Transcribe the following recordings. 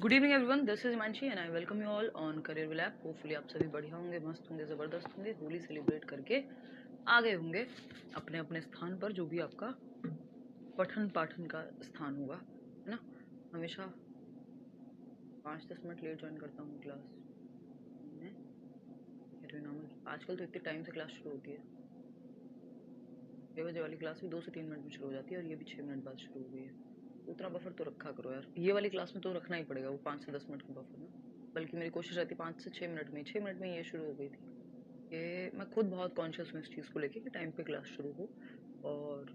Good evening everyone, this is Himanshi and I welcome you all on career will app. Hopefully आप सभी बढ़िया होंगे, मस्त होंगे, ज़बरदस्त होंगे, होली सेलिब्रेट करके आगे होंगे अपने अपने स्थान पर, जो भी आपका पठन पाठन का स्थान होगा, है ना। हमेशा 5-10 मिनट लेट ज्वाइन करता हूँ क्लास में, नॉर्मल। आजकल तो इतने टाइम से क्लास शुरू होती है, 6 बजे वाली क्लास भी 2 से 3 मिनट में शुरू हो जाती है और ये भी 6 मिनट बाद शुरू हो गई है। उतना बफर तो रखा करो यार, ये वाली क्लास में तो रखना ही पड़ेगा वो 5 से 10 मिनट का बफर ना। बल्कि मेरी कोशिश रहती 5 से 6 मिनट में, 6 मिनट में ये शुरू हो गई थी। ये मैं खुद बहुत कॉन्शियस हूँ इस चीज़ को लेके कि टाइम पे क्लास शुरू हो। और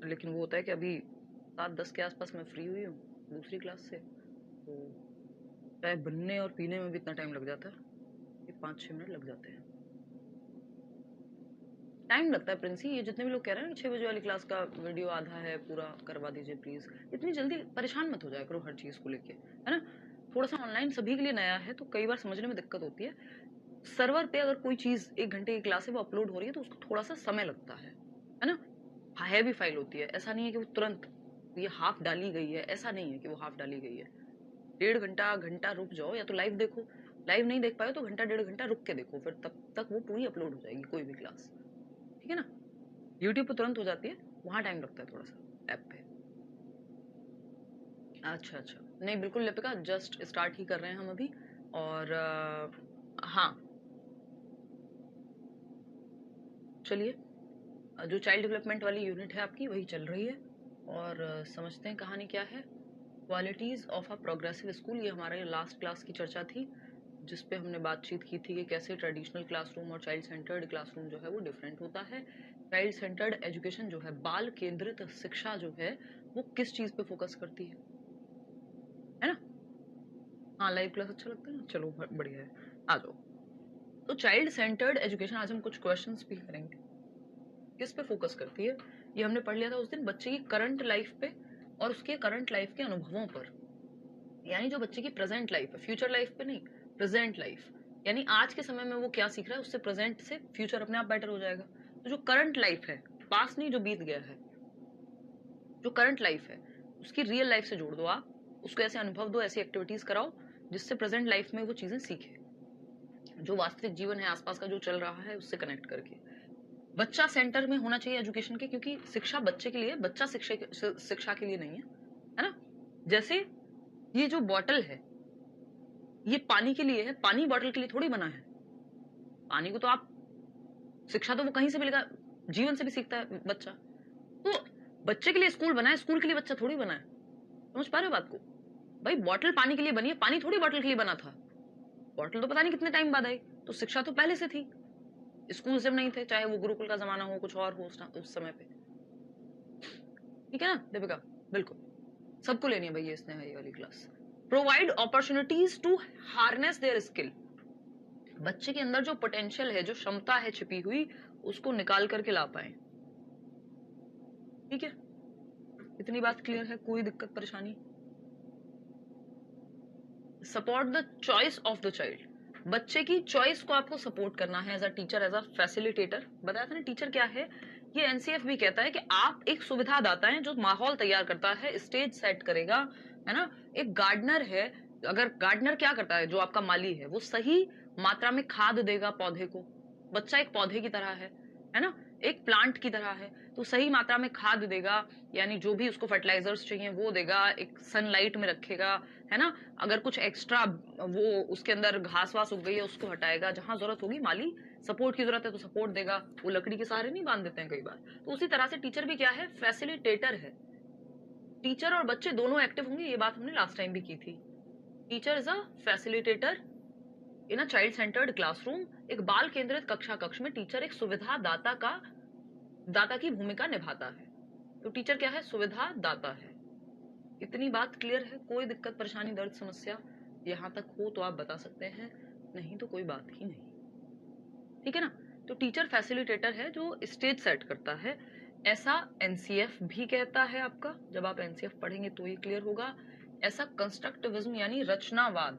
लेकिन वो होता है कि अभी 7-10 के आसपास मैं फ्री हुई हूँ दूसरी क्लास से, तो चाय बनने और पीने में भी इतना टाइम लग जाता है कि 5-6 मिनट लग जाते हैं। टाइम लगता है प्रिंसी, ये जितने भी लोग कह रहे हैं ना 6 बजे वाली क्लास का वीडियो आधा है, पूरा करवा दीजिए प्लीज। इतनी जल्दी परेशान मत हो जाया करो हर चीज को लेके, है ना। थोड़ा सा ऑनलाइन सभी के लिए नया है तो कई बार समझने में दिक्कत होती है। सर्वर पे अगर कोई चीज 1 घंटे की क्लास है वो अपलोड हो रही है तो उसको थोड़ा सा समय लगता है ना। हैवी फाइल होती है, ऐसा नहीं है कि वो तुरंत ये हाफ डाली गई है, ऐसा नहीं है कि वो हाफ डाली गई है। 1.5 घंटा रुक जाओ, या तो लाइव देखो, लाइव नहीं देख पाए तो घंटा 1.5 घंटा रुक के देखो, फिर तब तक वो पूरी अपलोड हो जाएगी कोई भी क्लास, ठीक है ना। यूट्यूब पे तुरंत हो जाती है, वहां टाइम लगता है थोड़ा सा ऐप पे। अच्छा अच्छा, नहीं बिल्कुल लिपिका, जस्ट स्टार्ट ही कर रहे हैं हम अभी। और हाँ चलिए, जो चाइल्ड डेवलपमेंट वाली यूनिट है आपकी वही चल रही है। और समझते हैं कहानी क्या है। Qualities of a progressive school, ये हमारे लास्ट क्लास की चर्चा थी जिस पे हमने बातचीत की थी कि कैसे ट्रेडिशनल क्लासरूम और चाइल्ड सेंटर्ड क्लासरूम जो है वो डिफरेंट होता है। चाइल्ड सेंटर्ड एजुकेशन जो है, बाल केंद्रित शिक्षा जो है, वो किस चीज पे फोकस करती है ना। हाँ लाइव क्लास अच्छा लगता है ना, चलो बढ़िया है, आ जाओ। तो चाइल्ड सेंटर्ड एजुकेशन आज हम कुछ क्वेश्चंस भी करेंगे। किस पे फोकस करती है, ये हमने पढ़ लिया था उस दिन, बच्चे की करंट लाइफ पे और उसके करंट लाइफ के अनुभवों पर। यानी जो बच्चे की प्रेजेंट लाइफ है, फ्यूचर लाइफ पे नहीं, प्रेजेंट लाइफ, यानी आज के समय में वो क्या सीख रहा है, उससे प्रेजेंट से फ्यूचर अपने आप बेटर हो जाएगा। तो जो करंट लाइफ है, पास नहीं जो बीत गया है, जो करंट लाइफ है उसकी रियल लाइफ से जोड़ दो आप, उसको ऐसे अनुभव दो, ऐसी एक्टिविटीज कराओ जिससे प्रेजेंट लाइफ में वो चीजें सीखे, जो वास्तविक जीवन है आसपास का जो चल रहा है उससे कनेक्ट करके। बच्चा सेंटर में होना चाहिए एजुकेशन के, क्योंकि शिक्षा बच्चे के लिए, बच्चा शिक्षा के लिए नहीं है ना। जैसे ये जो बॉटल है ये पानी के लिए है, पानी बॉटल के लिए थोड़ी बना है। पानी को तो आप, शिक्षा तो वो कहीं से भी लेगा, जीवन से भी सीखता है बच्चा। तो बच्चे के लिए स्कूल बना है, स्कूल के लिए बच्चा थोड़ी बना है। समझ पा रहे हो बात को। भाई बॉटल पानी के लिए बनी है, पानी थोड़ी बॉटल के लिए बना था। बॉटल तो पता नहीं कितने टाइम बाद आई, तो शिक्षा तो पहले से थी, स्कूल जब नहीं थे, चाहे वो गुरुकुल का जमाना हो, कुछ और हो उस समय पे, ठीक है ना दीपिका। बिल्कुल सबको लेनी है भाई ये स्नेहा ये वाली class. Provide opportunities to harness their skill, बच्चे के अंदर जो पोटेंशियल है, जो क्षमता है छिपी हुई, उसको निकाल करके ला पाए। ठीक है, इतनी बात क्लियर है, कोई दिक्कत परेशानी। Support the choice of the child, बच्चे की चॉइस को आपको सपोर्ट करना है as a teacher, as a facilitator. बताया था ना टीचर क्या है, ये एनसीएफ भी कहता है कि आप एक सुविधा दाता है जो माहौल तैयार करता है, स्टेज सेट करेगा, है ना। एक गार्डनर है, अगर गार्डनर क्या करता है, जो आपका माली है वो सही मात्रा में खाद देगा पौधे को, बच्चा एक पौधे की तरह है ना, एक प्लांट की तरह है, तो सही मात्रा में खाद देगा, यानी जो भी उसको फर्टिलाइजर्स चाहिए वो देगा, एक सनलाइट में रखेगा, है ना। अगर कुछ एक्स्ट्रा वो उसके अंदर घास वास उग गई है उसको हटाएगा, जहां जरूरत होगी, माली सपोर्ट की जरूरत है तो सपोर्ट देगा, वो लकड़ी के सहारे नहीं बांध देते हैं कई बार। तो उसी तरह से टीचर भी क्या है, फैसिलिटेटर है। टीचर और बच्चे दोनों एक्टिव होंगे, ये बात हमने लास्ट टाइम भी की थी। Teacher is a facilitator in a child centred classroom. एक बाल केंद्रित कक्षा कक्ष में टीचर एक सुविधा दाता की भूमिका निभाता है। तो टीचर क्या है, सुविधा दाता है। इतनी बात क्लियर है, कोई दिक्कत परेशानी दर्द समस्या यहां तक हो तो आप बता सकते हैं, नहीं तो कोई बात ही नहीं, ठीक है ना। तो टीचर फैसिलिटेटर है जो स्टेज सेट करता है, ऐसा एनसीएफ भी कहता है आपका। जब आप एनसीएफ पढ़ेंगे तो ही क्लियर होगा। ऐसा कंस्ट्रक्टिविज्म यानी रचनावाद,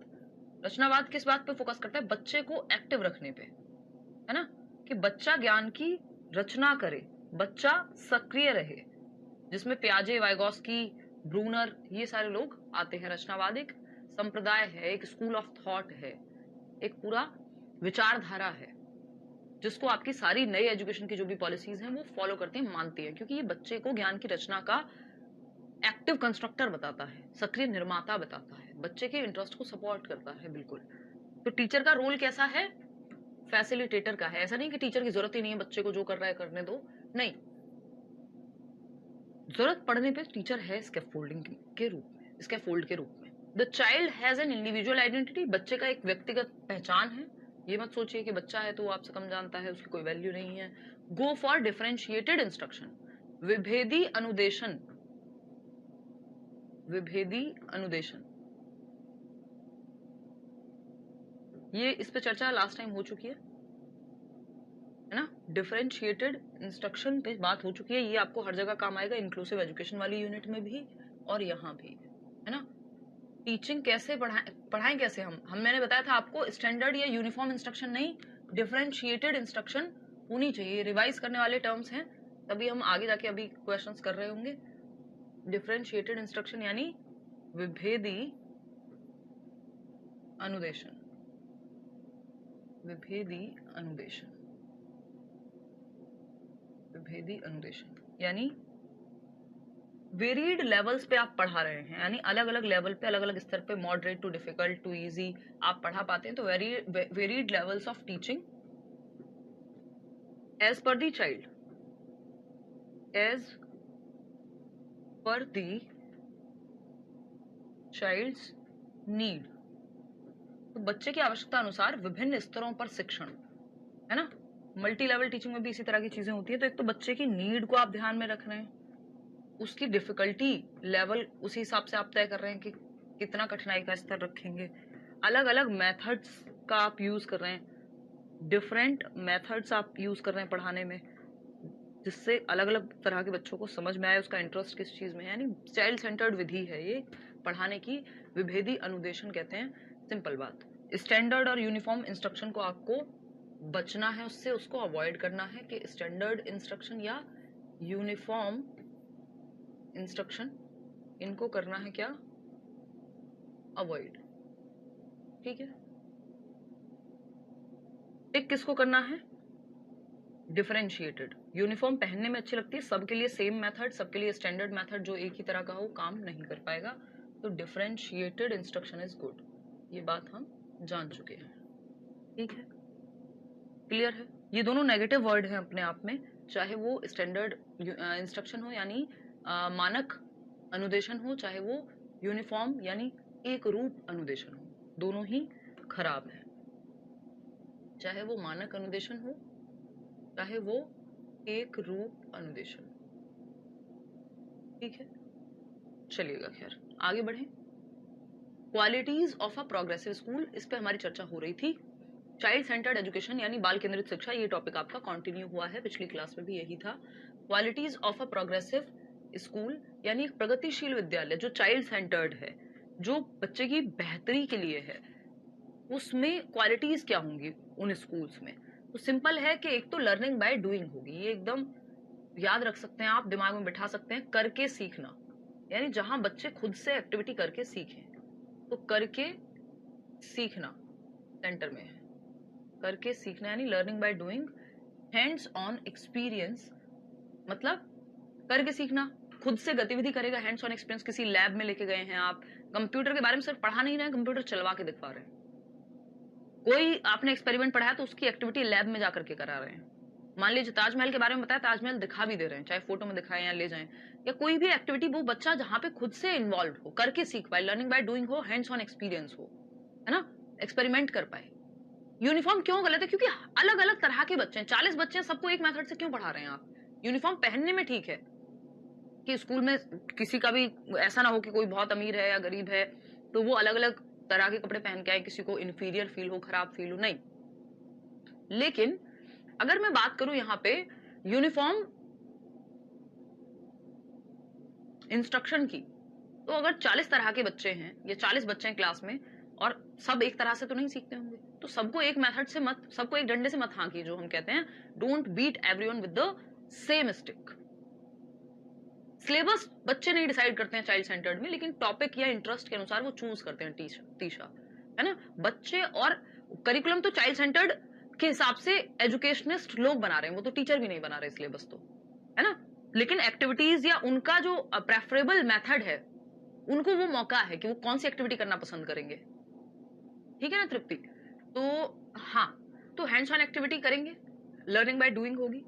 रचनावाद किस बात पे फोकस करता है, बच्चे को एक्टिव रखने पे, है ना, कि बच्चा ज्ञान की रचना करे, बच्चा सक्रिय रहे, जिसमें प्याजे, वाइगोस्की, ब्रूनर, ये सारे लोग आते हैं। रचनावाद एक संप्रदाय है, एक स्कूल ऑफ थॉट है, एक पूरा विचारधारा है जिसको आपकी सारी नई एजुकेशन की जो भी पॉलिसीज हैं वो फॉलो करते हैं, मानती है, क्योंकि ये बच्चे को ज्ञान की रचना का एक्टिव कंस्ट्रक्टर बताता है, सक्रिय निर्माता बताता है, बच्चे के इंटरेस्ट को सपोर्ट करता है। बिल्कुल। तो टीचर का रोल कैसा है? फैसिलिटेटर का है। ऐसा नहीं कि टीचर की जरूरत ही नहीं है, बच्चे को जो कर रहा है करने दो, नहीं, जरूरत पड़ने पे टीचर है स्कैफोल्डिंग के रूप में, स्कैफोल्ड के रूप में। The child has an individual identity, बच्चे का एक व्यक्तिगत पहचान है। ये मत सोचिए कि बच्चा है तो वो आपसे कम जानता है, उसकी कोई वैल्यू नहीं है। गो फॉर डिफरेंशिएटेड इंस्ट्रक्शन, विभेदी अनुदेशन, विभेदी अनुदेशन, ये इस पे चर्चा लास्ट टाइम हो चुकी है ना। डिफरेंशिएटेड इंस्ट्रक्शन पे बात हो चुकी है, ये आपको हर जगह काम आएगा, इंक्लूसिव एजुकेशन वाली यूनिट में भी और यहाँ भी, है ना। टीचिंग कैसे पढ़ाएं कैसे हम मैंने बताया था आपको, स्टैंडर्ड या यूनिफॉर्म इंस्ट्रक्शन नहीं, डिफरेंशिएटेड इंस्ट्रक्शन होनी चाहिए। रिवाइज करने वाले टर्म्स हैं, तभी हम आगे जाके अभी क्वेश्चंस कर रहे होंगे। डिफरेंशिएटेड इंस्ट्रक्शन यानी विभेदी अनुदेशन, विभेदी अनुदेशन, विभेदी अनुदेशन यानी वेरिड लेवल्स पे आप पढ़ा रहे हैं, यानी अलग अलग लेवल पे, अलग अलग स्तर पे, moderate to difficult to easy आप पढ़ा पाते हैं। तो varied levels of teaching as per the child, as per the child's need, तो बच्चे की आवश्यकता अनुसार विभिन्न स्तरों पर शिक्षण, है ना। मल्टी लेवल टीचिंग में भी इसी तरह की चीजें होती है। तो एक तो बच्चे की नीड को आप ध्यान में रख रहे हैं, उसकी डिफिकल्टी लेवल उसी हिसाब से आप तय कर रहे हैं कि कितना कठिनाई का स्तर रखेंगे। अलग अलग मेथड्स का आप यूज कर रहे हैं, डिफरेंट मेथड्स आप यूज कर रहे हैं पढ़ाने में, जिससे अलग अलग तरह के बच्चों को समझ में आए उसका इंटरेस्ट किस चीज में है। यानी चाइल्ड सेंटर्ड विधि है ये पढ़ाने की, विभेदी अनुदेशन कहते हैं। सिंपल बात, स्टैंडर्ड और यूनिफॉर्म इंस्ट्रक्शन को आपको बचना है, उससे उसको अवॉइड करना है कि स्टैंडर्ड इंस्ट्रक्शन या यूनिफॉर्म इंस्ट्रक्शन, इनको करना है क्या? अवॉइड। ठीक है। टिक किसको करना है? डिफरेंशिएटेड। यूनिफॉर्म पहनने में अच्छी लगती है, सबके लिए सेम मेथड, सबके लिए स्टैंडर्ड मेथड जो एक ही तरह का हो काम नहीं कर पाएगा। तो डिफरेंशिएटेड इंस्ट्रक्शन इज गुड, ये बात हम जान चुके हैं। ठीक है, क्लियर है। ये दोनों नेगेटिव वर्ड हैं अपने आप में, चाहे वो स्टैंडर्ड इंस्ट्रक्शन हो यानी मानक अनुदेशन हो, चाहे वो यूनिफॉर्म यानी एक रूप अनुदेशन हो, दोनों ही खराब है। चाहे वो मानक अनुदेशन हो, चाहे वो एक रूप अनुदेशन। ठीक है, चलिएगा, खैर आगे बढ़े। Qualities of a progressive school, इस पे हमारी चर्चा हो रही थी। चाइल्ड सेंटर्ड एजुकेशन यानी बाल केंद्रित शिक्षा, ये टॉपिक आपका कंटिन्यू हुआ है, पिछली क्लास में भी यही था। Qualities of a progressive school यानी एक प्रगतिशील विद्यालय जो चाइल्ड सेंटर्ड है, जो बच्चे की बेहतरी के लिए है, उसमें क्वालिटीज क्या होंगी उन स्कूल्स में? तो सिंपल है कि एक तो लर्निंग बाय डूइंग होगी, ये एकदम याद रख सकते हैं आप, दिमाग में बिठा सकते हैं, करके सीखना, यानी जहां बच्चे खुद से एक्टिविटी करके सीखें। तो करके सीखना सेंटर में है, करके सीखना यानी learning by doing. Hands on experience मतलब करके सीखना, खुद से गतिविधि करेगा। हैंड्स ऑन एक्सपीरियंस, किसी लैब में लेके गए हैं आप, कंप्यूटर के बारे में सिर्फ पढ़ा नहीं रहे हैं, कंप्यूटर चलवा के दिखवा रहे हैं। कोई आपने एक्सपेरिमेंट पढ़ाया तो उसकी एक्टिविटी लैब में जाकर के करा रहे हैं। मान लीजिए ताजमहल के बारे में बताया, ताजमहल दिखा भी दे रहे हैं, चाहे फोटो में दिखाएं या ले जाएं, या कोई भी एक्टिविटी, वो बच्चा जहां पे खुद से इन्वॉल्व हो, करके सीख पाए, लर्निंग बाय डूइंग हो, हैंड्स ऑन एक्सपीरियंस हो, है ना, एक्सपेरिमेंट कर पाए। यूनिफॉर्म क्यों गलत है? क्योंकि अलग अलग तरह के बच्चे हैं, 40 बच्चे हैं, सबको एक मेथड से क्यों पढ़ा रहे हैं आप? यूनिफॉर्म पहनने में ठीक है कि स्कूल में किसी का भी ऐसा ना हो कि कोई बहुत अमीर है या गरीब है तो वो अलग अलग तरह के कपड़े पहन के आए, किसी को इन्फीरियर फील हो, खराब फील हो, नहीं। लेकिन अगर मैं बात करूं यहाँ पे यूनिफॉर्म इंस्ट्रक्शन की, तो अगर 40 तरह के बच्चे हैं या 40 बच्चे हैं क्लास में और सब एक तरह से तो नहीं सीखते होंगे, तो सबको एक मेथड से मत, सबको एक डंडे से मत हाँकी, जो हम कहते हैं don't beat everyone with the same stick. Syllabus बच्चे नहीं डिसाइड करते हैं चाइल्ड सेंटर्ड में, लेकिन टॉपिक या इंटरेस्ट के अनुसार वो चूज करते हैं तीशा, है ना। बच्चे और करिकुलम तो चाइल्ड सेंटर्ड के हिसाब से एजुकेशनिस्ट लोग बना रहे हैं, वो तो टीचर भी नहीं बना रहे सिलेबस तो, है ना। लेकिन एक्टिविटीज या उनका जो प्रेफरेबल मेथड है, उनको वो मौका है कि वो कौन सी एक्टिविटी करना पसंद करेंगे। ठीक है ना तृप्ति? तो हाँ, तो हैंड्स ऑन एक्टिविटी करेंगे, लर्निंग बाय डूइंग होगी।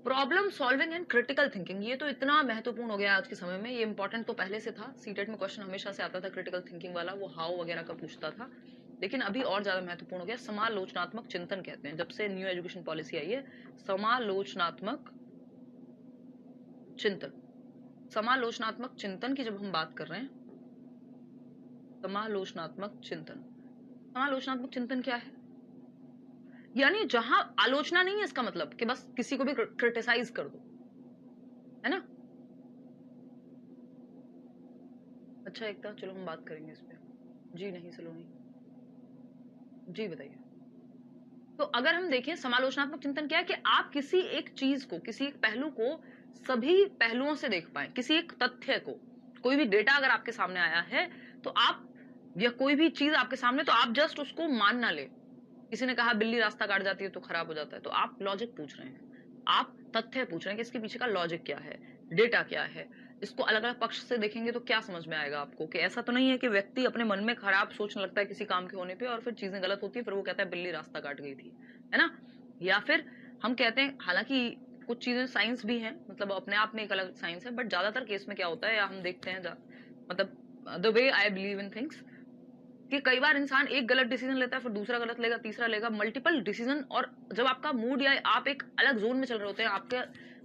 Problem solving and critical thinking, ये तो इतना महत्वपूर्ण हो गया आज के समय में। ये इंपॉर्टेंट तो पहले से था, सीटेट में क्वेश्चन हमेशा से आता था क्रिटिकल थिंकिंग वाला, वो हाउ वगैरह का पूछता था, लेकिन अभी और ज्यादा महत्वपूर्ण हो गया। समालोचनात्मक चिंतन कहते हैं, जब से न्यू एजुकेशन पॉलिसी आई है, समालोचनात्मक चिंतन। समालोचनात्मक चिंतन की जब हम बात कर रहे हैं, समालोचनात्मक चिंतन, समालोचनात्मक चिंतन क्या है? यानी जहां आलोचना नहीं है, इसका मतलब कि बस किसी को भी क्रिटिसाइज कर दो, है ना। अच्छा एकता, चलो हम बात करेंगे इस पे। जी नहीं सलोनी, जी बताइए। तो अगर हम देखें समालोचनात्मक चिंतन क्या है, कि आप किसी एक चीज को, किसी एक पहलू को सभी पहलुओं से देख पाए, किसी एक तथ्य को, कोई भी डेटा अगर आपके सामने आया है तो आप, या कोई भी चीज आपके सामने, तो आप जस्ट उसको मान ना ले। किसी ने कहा बिल्ली रास्ता काट जाती है तो खराब हो जाता है, तो आप लॉजिक पूछ रहे हैं, आप तथ्य पूछ रहे हैं कि इसके पीछे का लॉजिक क्या है, डेटा क्या है। इसको अलग अलग पक्ष से देखेंगे तो क्या समझ में आएगा आपको, कि ऐसा तो नहीं है कि व्यक्ति अपने मन में खराब सोचने लगता है किसी काम के होने पे और फिर चीजें गलत होती है, फिर वो कहता है बिल्ली रास्ता काट गई थी, है ना। या फिर हम कहते हैं, हालांकि कुछ चीजें साइंस भी हैं, मतलब अपने आप में एक अलग साइंस है, बट ज्यादातर केस में क्या होता है, या हम देखते हैं मतलब the way I believe in things, कि कई बार इंसान एक गलत डिसीजन लेता है, फिर दूसरा गलत लेगा, तीसरा लेगा, मल्टीपल डिसीजन। और जब आपका मूड या आप एक अलग जोन में चल रहे होते हैं, आपके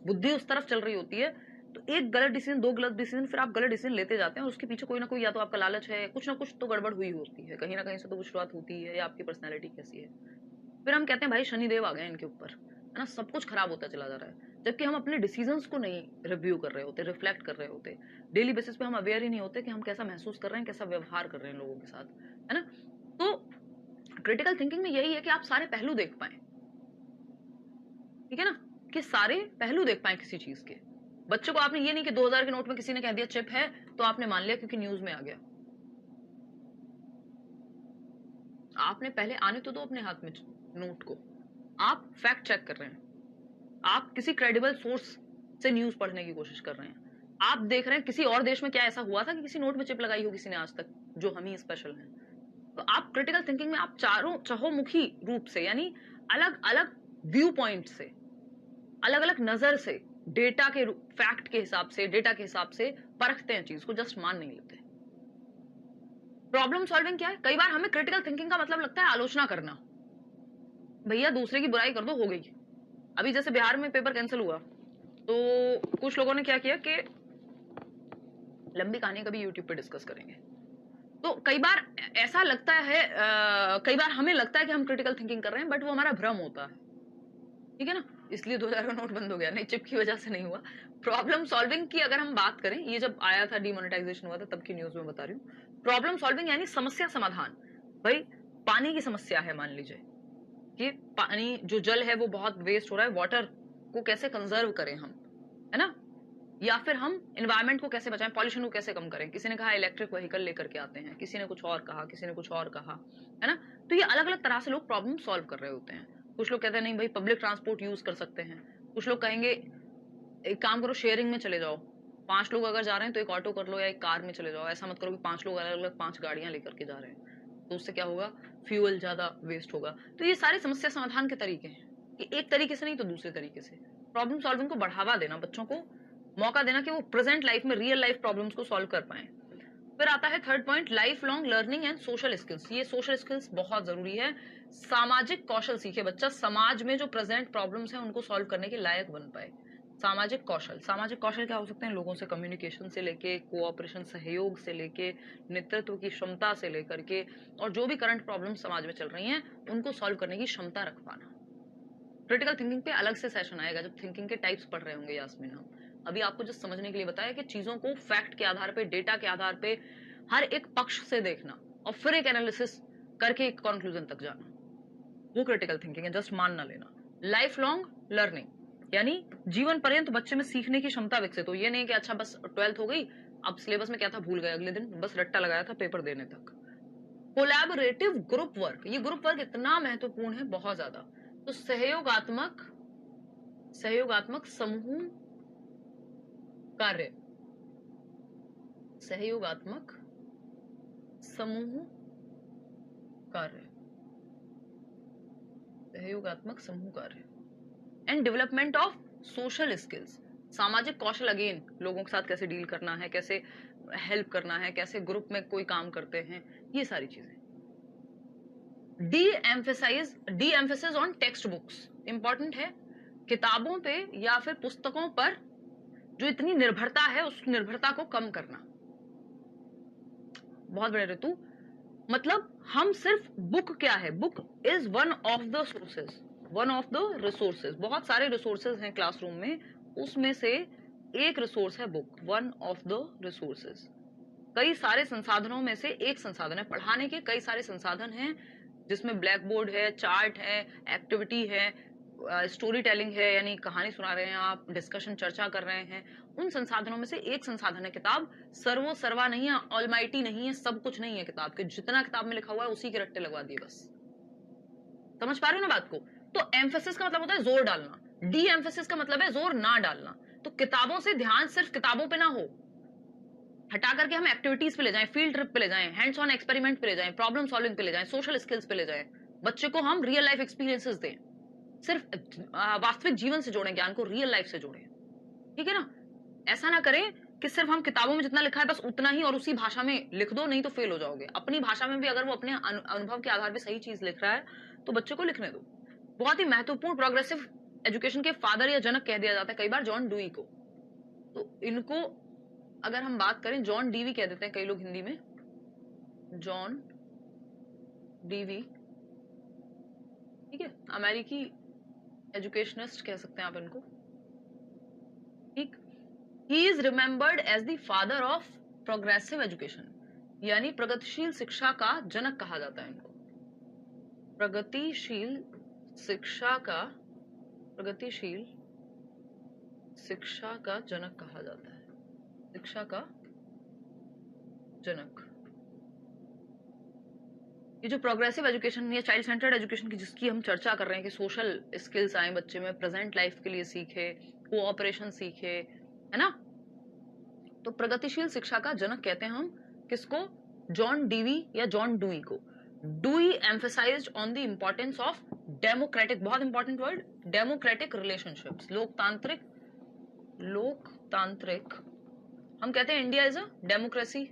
बुद्धि उस तरफ चल रही होती है, तो एक गलत डिसीजन, दो गलत डिसीजन, फिर आप गलत डिसीजन लेते जाते हैं, और उसके पीछे कोई ना कोई, या तो आपका लालच है, कुछ ना कुछ तो गड़बड़ हुई होती है, कहीं ना कहीं से तो शुरुआत होती है, या आपकी पर्सनैलिटी कैसी है। फिर हम कहते हैं भाई शनिदेव आ गए इनके ऊपर, है ना, सब कुछ खराब होता चला जा रहा है, जबकि हम अपने डिसीजंस को नहीं रिव्यू कर रहे होते, रिफ्लेक्ट कर रहे होते। डेली बेसिस पे हम अवेयर ही नहीं होते कि हम कैसा महसूस कर रहे हैं, कैसा व्यवहार कर रहे हैं लोगों के साथ, है ना। तो क्रिटिकल थिंकिंग में यही है कि आप सारे पहलू देख पाए, ठीक है ना, कि सारे पहलू देख पाए किसी चीज के। बच्चों को आपने ये नहीं कि 2000 के नोट में किसी ने कह दिया चिप है तो आपने मान लिया क्योंकि न्यूज में आ गया। आपने पहले आने तो दो अपने हाथ में नोट को, आप फैक्ट चेक कर रहे हैं, आप किसी क्रेडिबल सोर्स से न्यूज पढ़ने की कोशिश कर रहे हैं, आप देख रहे हैं किसी और देश में क्या ऐसा हुआ था कि किसी नोट में चिप लगाई हो किसी ने आज तक, जो हम ही स्पेशल हैं। तो आप क्रिटिकल थिंकिंग में आप चारों चहुमुखी रूप से, यानी अलग अलग व्यू पॉइंट से, अलग अलग नजर से, डेटा के फैक्ट के हिसाब से, डेटा के हिसाब से परखते हैं चीज को, जस्ट मान नहीं लेते। प्रॉब्लम सॉल्विंग क्या है? कई बार हमें क्रिटिकल थिंकिंग का मतलब लगता है आलोचना करना, भैया दूसरे की बुराई कर दो, हो गई। अभी जैसे बिहार में पेपर कैंसिल हुआ, तो कुछ लोगों ने क्या किया कि, लंबी कहानी कभी यूट्यूब पे डिस्कस करेंगे। तो कई बार ऐसा लगता है, कई बार हमें लगता है कि हम क्रिटिकल थिंकिंग कर रहे हैं, बट वो हमारा भ्रम होता है, ठीक है ना। इसलिए 2000 का नोट बंद हो गया, नहीं चिप की वजह से नहीं हुआ। प्रॉब्लम सॉल्विंग की अगर हम बात करें, ये जब आया था, डिमोनेटाइजेशन हुआ था, तब की न्यूज में बता रही हूँ। प्रॉब्लम सॉल्विंग यानी समस्या समाधान। भाई पानी की समस्या है, मान लीजिए कि पानी, जो जल है वो बहुत वेस्ट हो रहा है, वाटर को कैसे कंजर्व करें हम, है ना, या फिर हम एनवायरनमेंट को कैसे बचाएं, पॉल्यूशन को कैसे कम करें। किसी ने कहा इलेक्ट्रिक व्हीकल लेकर के आते हैं, किसी ने कुछ और कहा, किसी ने कुछ और कहा, है ना। तो ये अलग अलग तरह से लोग प्रॉब्लम सॉल्व कर रहे होते हैं। कुछ लोग कहते हैं नहीं भाई पब्लिक ट्रांसपोर्ट यूज कर सकते हैं, कुछ लोग कहेंगे एक काम करो शेयरिंग में चले जाओ, 5 लोग अगर जा रहे हैं तो एक ऑटो कर लो या एक कार में चले जाओ, ऐसा मत करो कि 5 लोग अलग अलग 5 गाड़ियां लेकर के जा रहे हैं, तो उससे क्या होगा, फ्यूल ज्यादा वेस्ट होगा। तो ये सारे समस्या समाधान के तरीके हैं, कि एक तरीके से नहीं तो दूसरे तरीके से प्रॉब्लम सॉल्विंग को बढ़ावा देना, बच्चों को मौका देना कि वो प्रेजेंट लाइफ में रियल लाइफ प्रॉब्लम्स को सॉल्व कर पाए। फिर आता है third point, life long learning and social skills. ये सोशल स्किल्स बहुत जरूरी है, सामाजिक कौशल सीखे बच्चा, समाज में जो प्रेजेंट प्रॉब्लम्स हैं उनको सॉल्व करने के लायक बन पाए। सामाजिक कौशल, सामाजिक कौशल क्या हो सकते हैं, लोगों से कम्युनिकेशन से लेके, कोऑपरेशन सहयोग से लेके, नेतृत्व की क्षमता से लेकर के, और जो भी करंट प्रॉब्लम समाज में चल रही हैं उनको सॉल्व करने की क्षमता रख पाना। क्रिटिकल थिंकिंग पे अलग से सेशन आएगा जब थिंकिंग के टाइप्स पढ़ रहे होंगे यास्मीन। हम अभी आपको जस्ट समझने के लिए बताया कि चीजों को फैक्ट के आधार पे, डेटा के आधार पे, हर एक पक्ष से देखना और फिर एक एनालिसिस करके एक कंक्लूजन तक जाना, वो क्रिटिकल थिंकिंग है, जस्ट मान ना लेना। लाइफ लॉन्ग लर्निंग, यानी जीवन पर्यंत बच्चे में सीखने की क्षमता विकसित हो। ये नहीं कि अच्छा बस 12th हो गई, अब सिलेबस में क्या था भूल गए, अगले दिन बस रट्टा लगाया था पेपर देने तक। कोलैबोरेटिव ग्रुप वर्क, ये ग्रुप वर्क इतना महत्वपूर्ण है, बहुत ज्यादा। तो सहयोगात्मक समूह कार्य, सहयोगात्मक समूह कार्य, सहयोगात्मक समूह कार्य and development of social skills, सामाजिक कौशल, अगेन लोगों के साथ कैसे डील करना है, कैसे हेल्प करना है, कैसे ग्रुप में कोई काम करते हैं, ये सारी चीजें। D emphasis on text books, important है। किताबों पे या फिर पुस्तकों पर जो इतनी निर्भरता है उस निर्भरता को कम करना। बहुत बड़े ऋतु, मतलब हम सिर्फ बुक क्या है, book is one of the sources, one of the resources. बहुत सारे रिसोर्सेज हैं क्लासरूम में, उसमें से एक रिसोर्स है book, one of the resources. कई सारे संसाधनों में से एक संसाधन है, पढ़ाने के कई सारे संसाधन हैं जिसमें ब्लैक बोर्ड है, चार्ट है, एक्टिविटी है, स्टोरी टेलिंग है, यानी कहानी सुना रहे हैं आप, डिस्कशन चर्चा कर रहे हैं। उन संसाधनों में से एक संसाधन है किताब। सर्वा नहीं है, ऑलमाइटी नहीं है, सब कुछ नहीं है किताब के, जितना किताब में लिखा हुआ है उसी के रट्टे लगवा दिए बस। समझ पा रहे हो ना बात को? तो एम्फेसिस का मतलब होता है जोर डालना, डी एम्फेसिस का मतलब है जोर ना डालना। तो किताबों से ध्यान सिर्फ किताबों पे ना हो, हटा करके हम एक्टिविटीज पे ले जाएं, फील्ड ट्रिप पे ले जाएं, हैंड्स ऑन एक्सपेरिमेंट पे ले जाएं, प्रॉब्लम सॉल्विंग पे ले जाएं, सोशल स्किल्स पे ले जाएं। बच्चे को हम रियल लाइफ एक्सपीरियंसेस दें, सिर्फ वास्तविक जीवन से जोड़ें, ज्ञान को रियल लाइफ से जोड़ें। ठीक है ना? ऐसा ना करें कि सिर्फ हम किताबों में जितना लिखा है बस उतना ही और उसी भाषा में लिख दो, नहीं तो फेल हो जाओगे। अपनी भाषा में भी अगर वो अपने अनुभव के आधार पर सही चीज लिख रहा है तो बच्चे को लिखने दो। बहुत ही महत्वपूर्ण प्रोग्रेसिव एजुकेशन के फादर या जनक कह दिया जाता है कई बार जॉन डुई को। तो इनको अगर हम बात करें, जॉन डीवी कह देते हैं कई लोग हिंदी में, जॉन डीवी, ठीक है, अमेरिकी एजुकेशनिस्ट कह सकते हैं आप इनको, ठीक। He is remembered as the father of progressive education, यानी प्रगतिशील शिक्षा का जनक कहा जाता है इनको। प्रगतिशील शिक्षा का जनक कहा जाता है, शिक्षा का जनक। ये जो प्रोग्रेसिव एजुकेशन या चाइल्ड सेंटर्ड एजुकेशन की जिसकी हम चर्चा कर रहे हैं कि सोशल स्किल्स आए बच्चे में, प्रेजेंट लाइफ के लिए सीखे, कोऑपरेशन सीखे, है ना? तो प्रगतिशील शिक्षा का जनक कहते हैं हम किसको? जॉन डीवी या जॉन डुई को। Dewy emphasised on the importance of democratic, बहुत इंपॉर्टेंट वर्ड, डेमोक्रेटिक रिलेशनशिप्स, लोकतांत्रिक। हम कहते हैं इंडिया इज अ डेमोक्रेसी,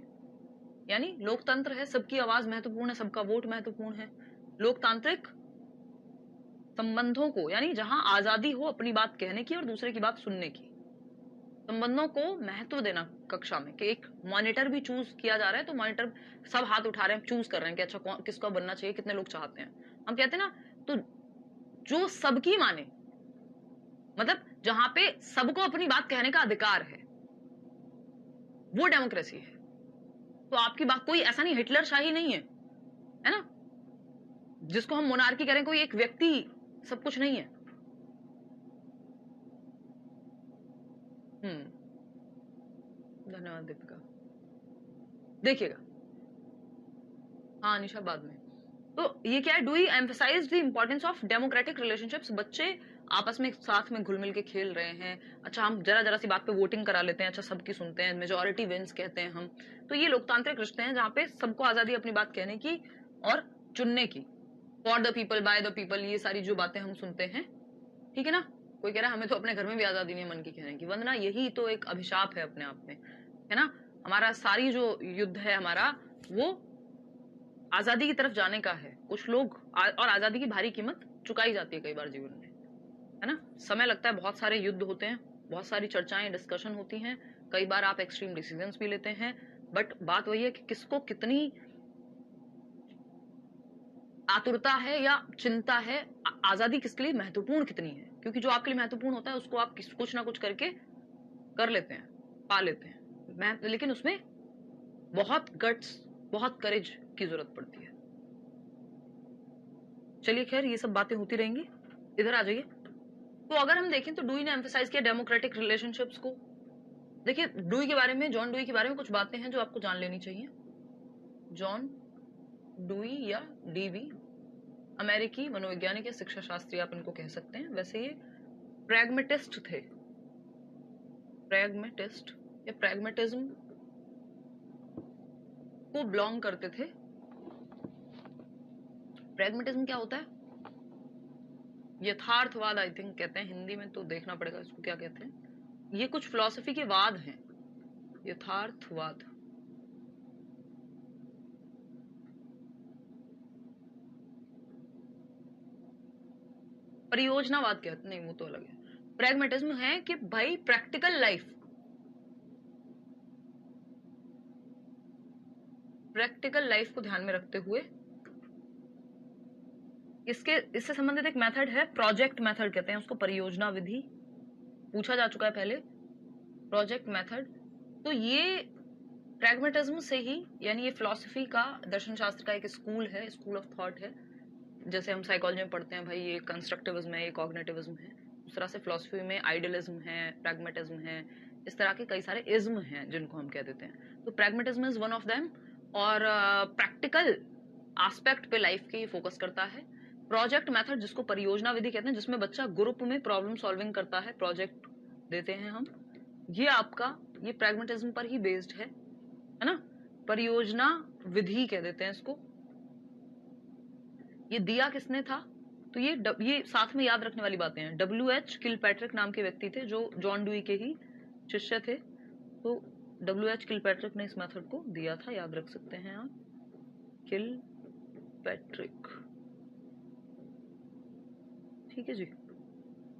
यानी लोकतंत्र है, सबकी आवाज महत्वपूर्ण है, सबका वोट महत्वपूर्ण है। लोकतांत्रिक संबंधों को, यानी जहां आजादी हो अपनी बात कहने की और दूसरे की बात सुनने की, संबंधों को महत्व देना कक्षा में, कि एक मॉनिटर भी चूज किया जा रहा है तो मॉनिटर सब हाथ उठा रहे हैं, चूज कर रहे हैं कि अच्छा किसका बनना चाहिए, कितने लोग चाहते हैं। हम कहते हैं ना, तो जो सबकी माने, मतलब जहां पे सबको अपनी बात कहने का अधिकार है, वो डेमोक्रेसी है। तो आपकी बात, कोई ऐसा नहीं हिटलर शाही नहीं है ना, जिसको हम मोनार्की करें, कोई एक व्यक्ति सब कुछ नहीं है। धन्यवाद दीपिका। देखिएगा, हाँ निशा बाद में। तो ये क्या है? Do emphasize the importance of democratic relationships. बच्चे आपस में साथ में घुल मिल के खेल रहे हैं। अच्छा, हम जरा सी बात पे वोटिंग करा लेते हैं, अच्छा सबकी सुनते हैं, मेजोरिटी विंस कहते हैं हम। तो ये लोकतांत्रिक रिश्ते हैं जहाँ पे सबको आजादी अपनी बात कहने की और चुनने की। For the people, by the people, ये सारी जो बातें हम सुनते हैं, ठीक है ना? कोई कह रहा है हमें तो अपने घर में भी आजादी नहीं है मन की कहने की, वंदना यही तो एक अभिशाप है अपने आप में, है ना? हमारा सारी जो युद्ध है हमारा, वो आजादी की तरफ जाने का है। कुछ लोग और आजादी की भारी कीमत चुकाई जाती है कई बार जीवन में, है ना? समय लगता है, बहुत सारे युद्ध होते हैं, बहुत सारी चर्चाएं, डिस्कशन होती हैं, कई बार आप एक्सट्रीम डिसीजंस भी लेते हैं। बट बात वही है कि किसको कितनी आतुरता है या चिंता है, आजादी किसके लिए महत्वपूर्ण कितनी है। क्योंकि जो आपके लिए महत्वपूर्ण होता है उसको आप कुछ ना कुछ करके कर लेते हैं, पा लेते हैं, लेकिन उसमें बहुत गट्स, बहुत करेज की जरूरत पड़ती है। चलिए खैर, ये सब बातें होती रहेंगी। इधर आ जाइए, तो अगर हम देखें तो डुई ने एम्फेसाइज किया डेमोक्रेटिक रिलेशनशिप्स को। देखिए डुई के बारे में, जॉन डुई के बारे में कुछ बातें हैं जो आपको जान लेनी चाहिए। जॉन डुई या डीवी अमेरिकी मनोवैज्ञानिक या शिक्षा शास्त्री आप इनको कह सकते हैं। वैसे ये प्रैग्मेटिस्ट थे, प्रैग्मेटिस्ट या प्रैग्मेटिज्म को बिलोंग करते थे। प्रैग्मेटिज्म क्या होता है? यथार्थवाद आई थिंक कहते हैं, हिंदी में तो देखना पड़ेगा इसको क्या कहते हैं। ये कुछ फिलॉसफी के वाद हैं, यथार्थवाद। परियोजनावाद कहते नहीं, वो तो अलग है। प्रैग्मेटिज्म है कि भाई प्रैक्टिकल लाइफ, प्रैक्टिकल लाइफ को ध्यान में रखते हुए इससे संबंधित एक मेथड है, प्रोजेक्ट मेथड कहते हैं उसको, परियोजना विधि पूछा जा चुका है पहले, प्रोजेक्ट मेथड। तो ये प्रैग्मेटिज्म से ही, यानी ये फिलॉसफी का, दर्शन शास्त्र का एक स्कूल है, स्कूल ऑफ थॉट है। जैसे हम साइकोलॉजी में पढ़ते हैं भाई ये कंस्ट्रक्टिविज्म है, ये कॉग्निटिविज्म है, उस तरह से फिलॉसफी में आइडियलिज्म है, प्रैग्मेटिज्म है, इस तरह के कई सारे इज्म हैं जिनको हम कह देते हैं। तो pragmatism is one of them, और प्रैक्टिकल एस्पेक्ट पे लाइफ के फोकस करता है। प्रोजेक्ट मेथड जिसको परियोजना विधि कहते हैं, जिसमें बच्चा ग्रुप में प्रॉब्लम सॉल्विंग करता है, प्रोजेक्ट देते हैं हम, ये आपका ये प्रैग्मेटिज्म पर ही बेस्ड है ना। परियोजना विधि कह देते हैं इसको। ये दिया किसने था? तो ये साथ में याद रखने वाली बातें हैं। W.H. किलपैट्रिक नाम के व्यक्ति थे जो जॉन डुई के ही शिष्य थे। तो W.H. किलपैट्रिक ने इस मेथड को दिया था, याद रख सकते हैं आप, किलपैट्रिक, ठीक है जी।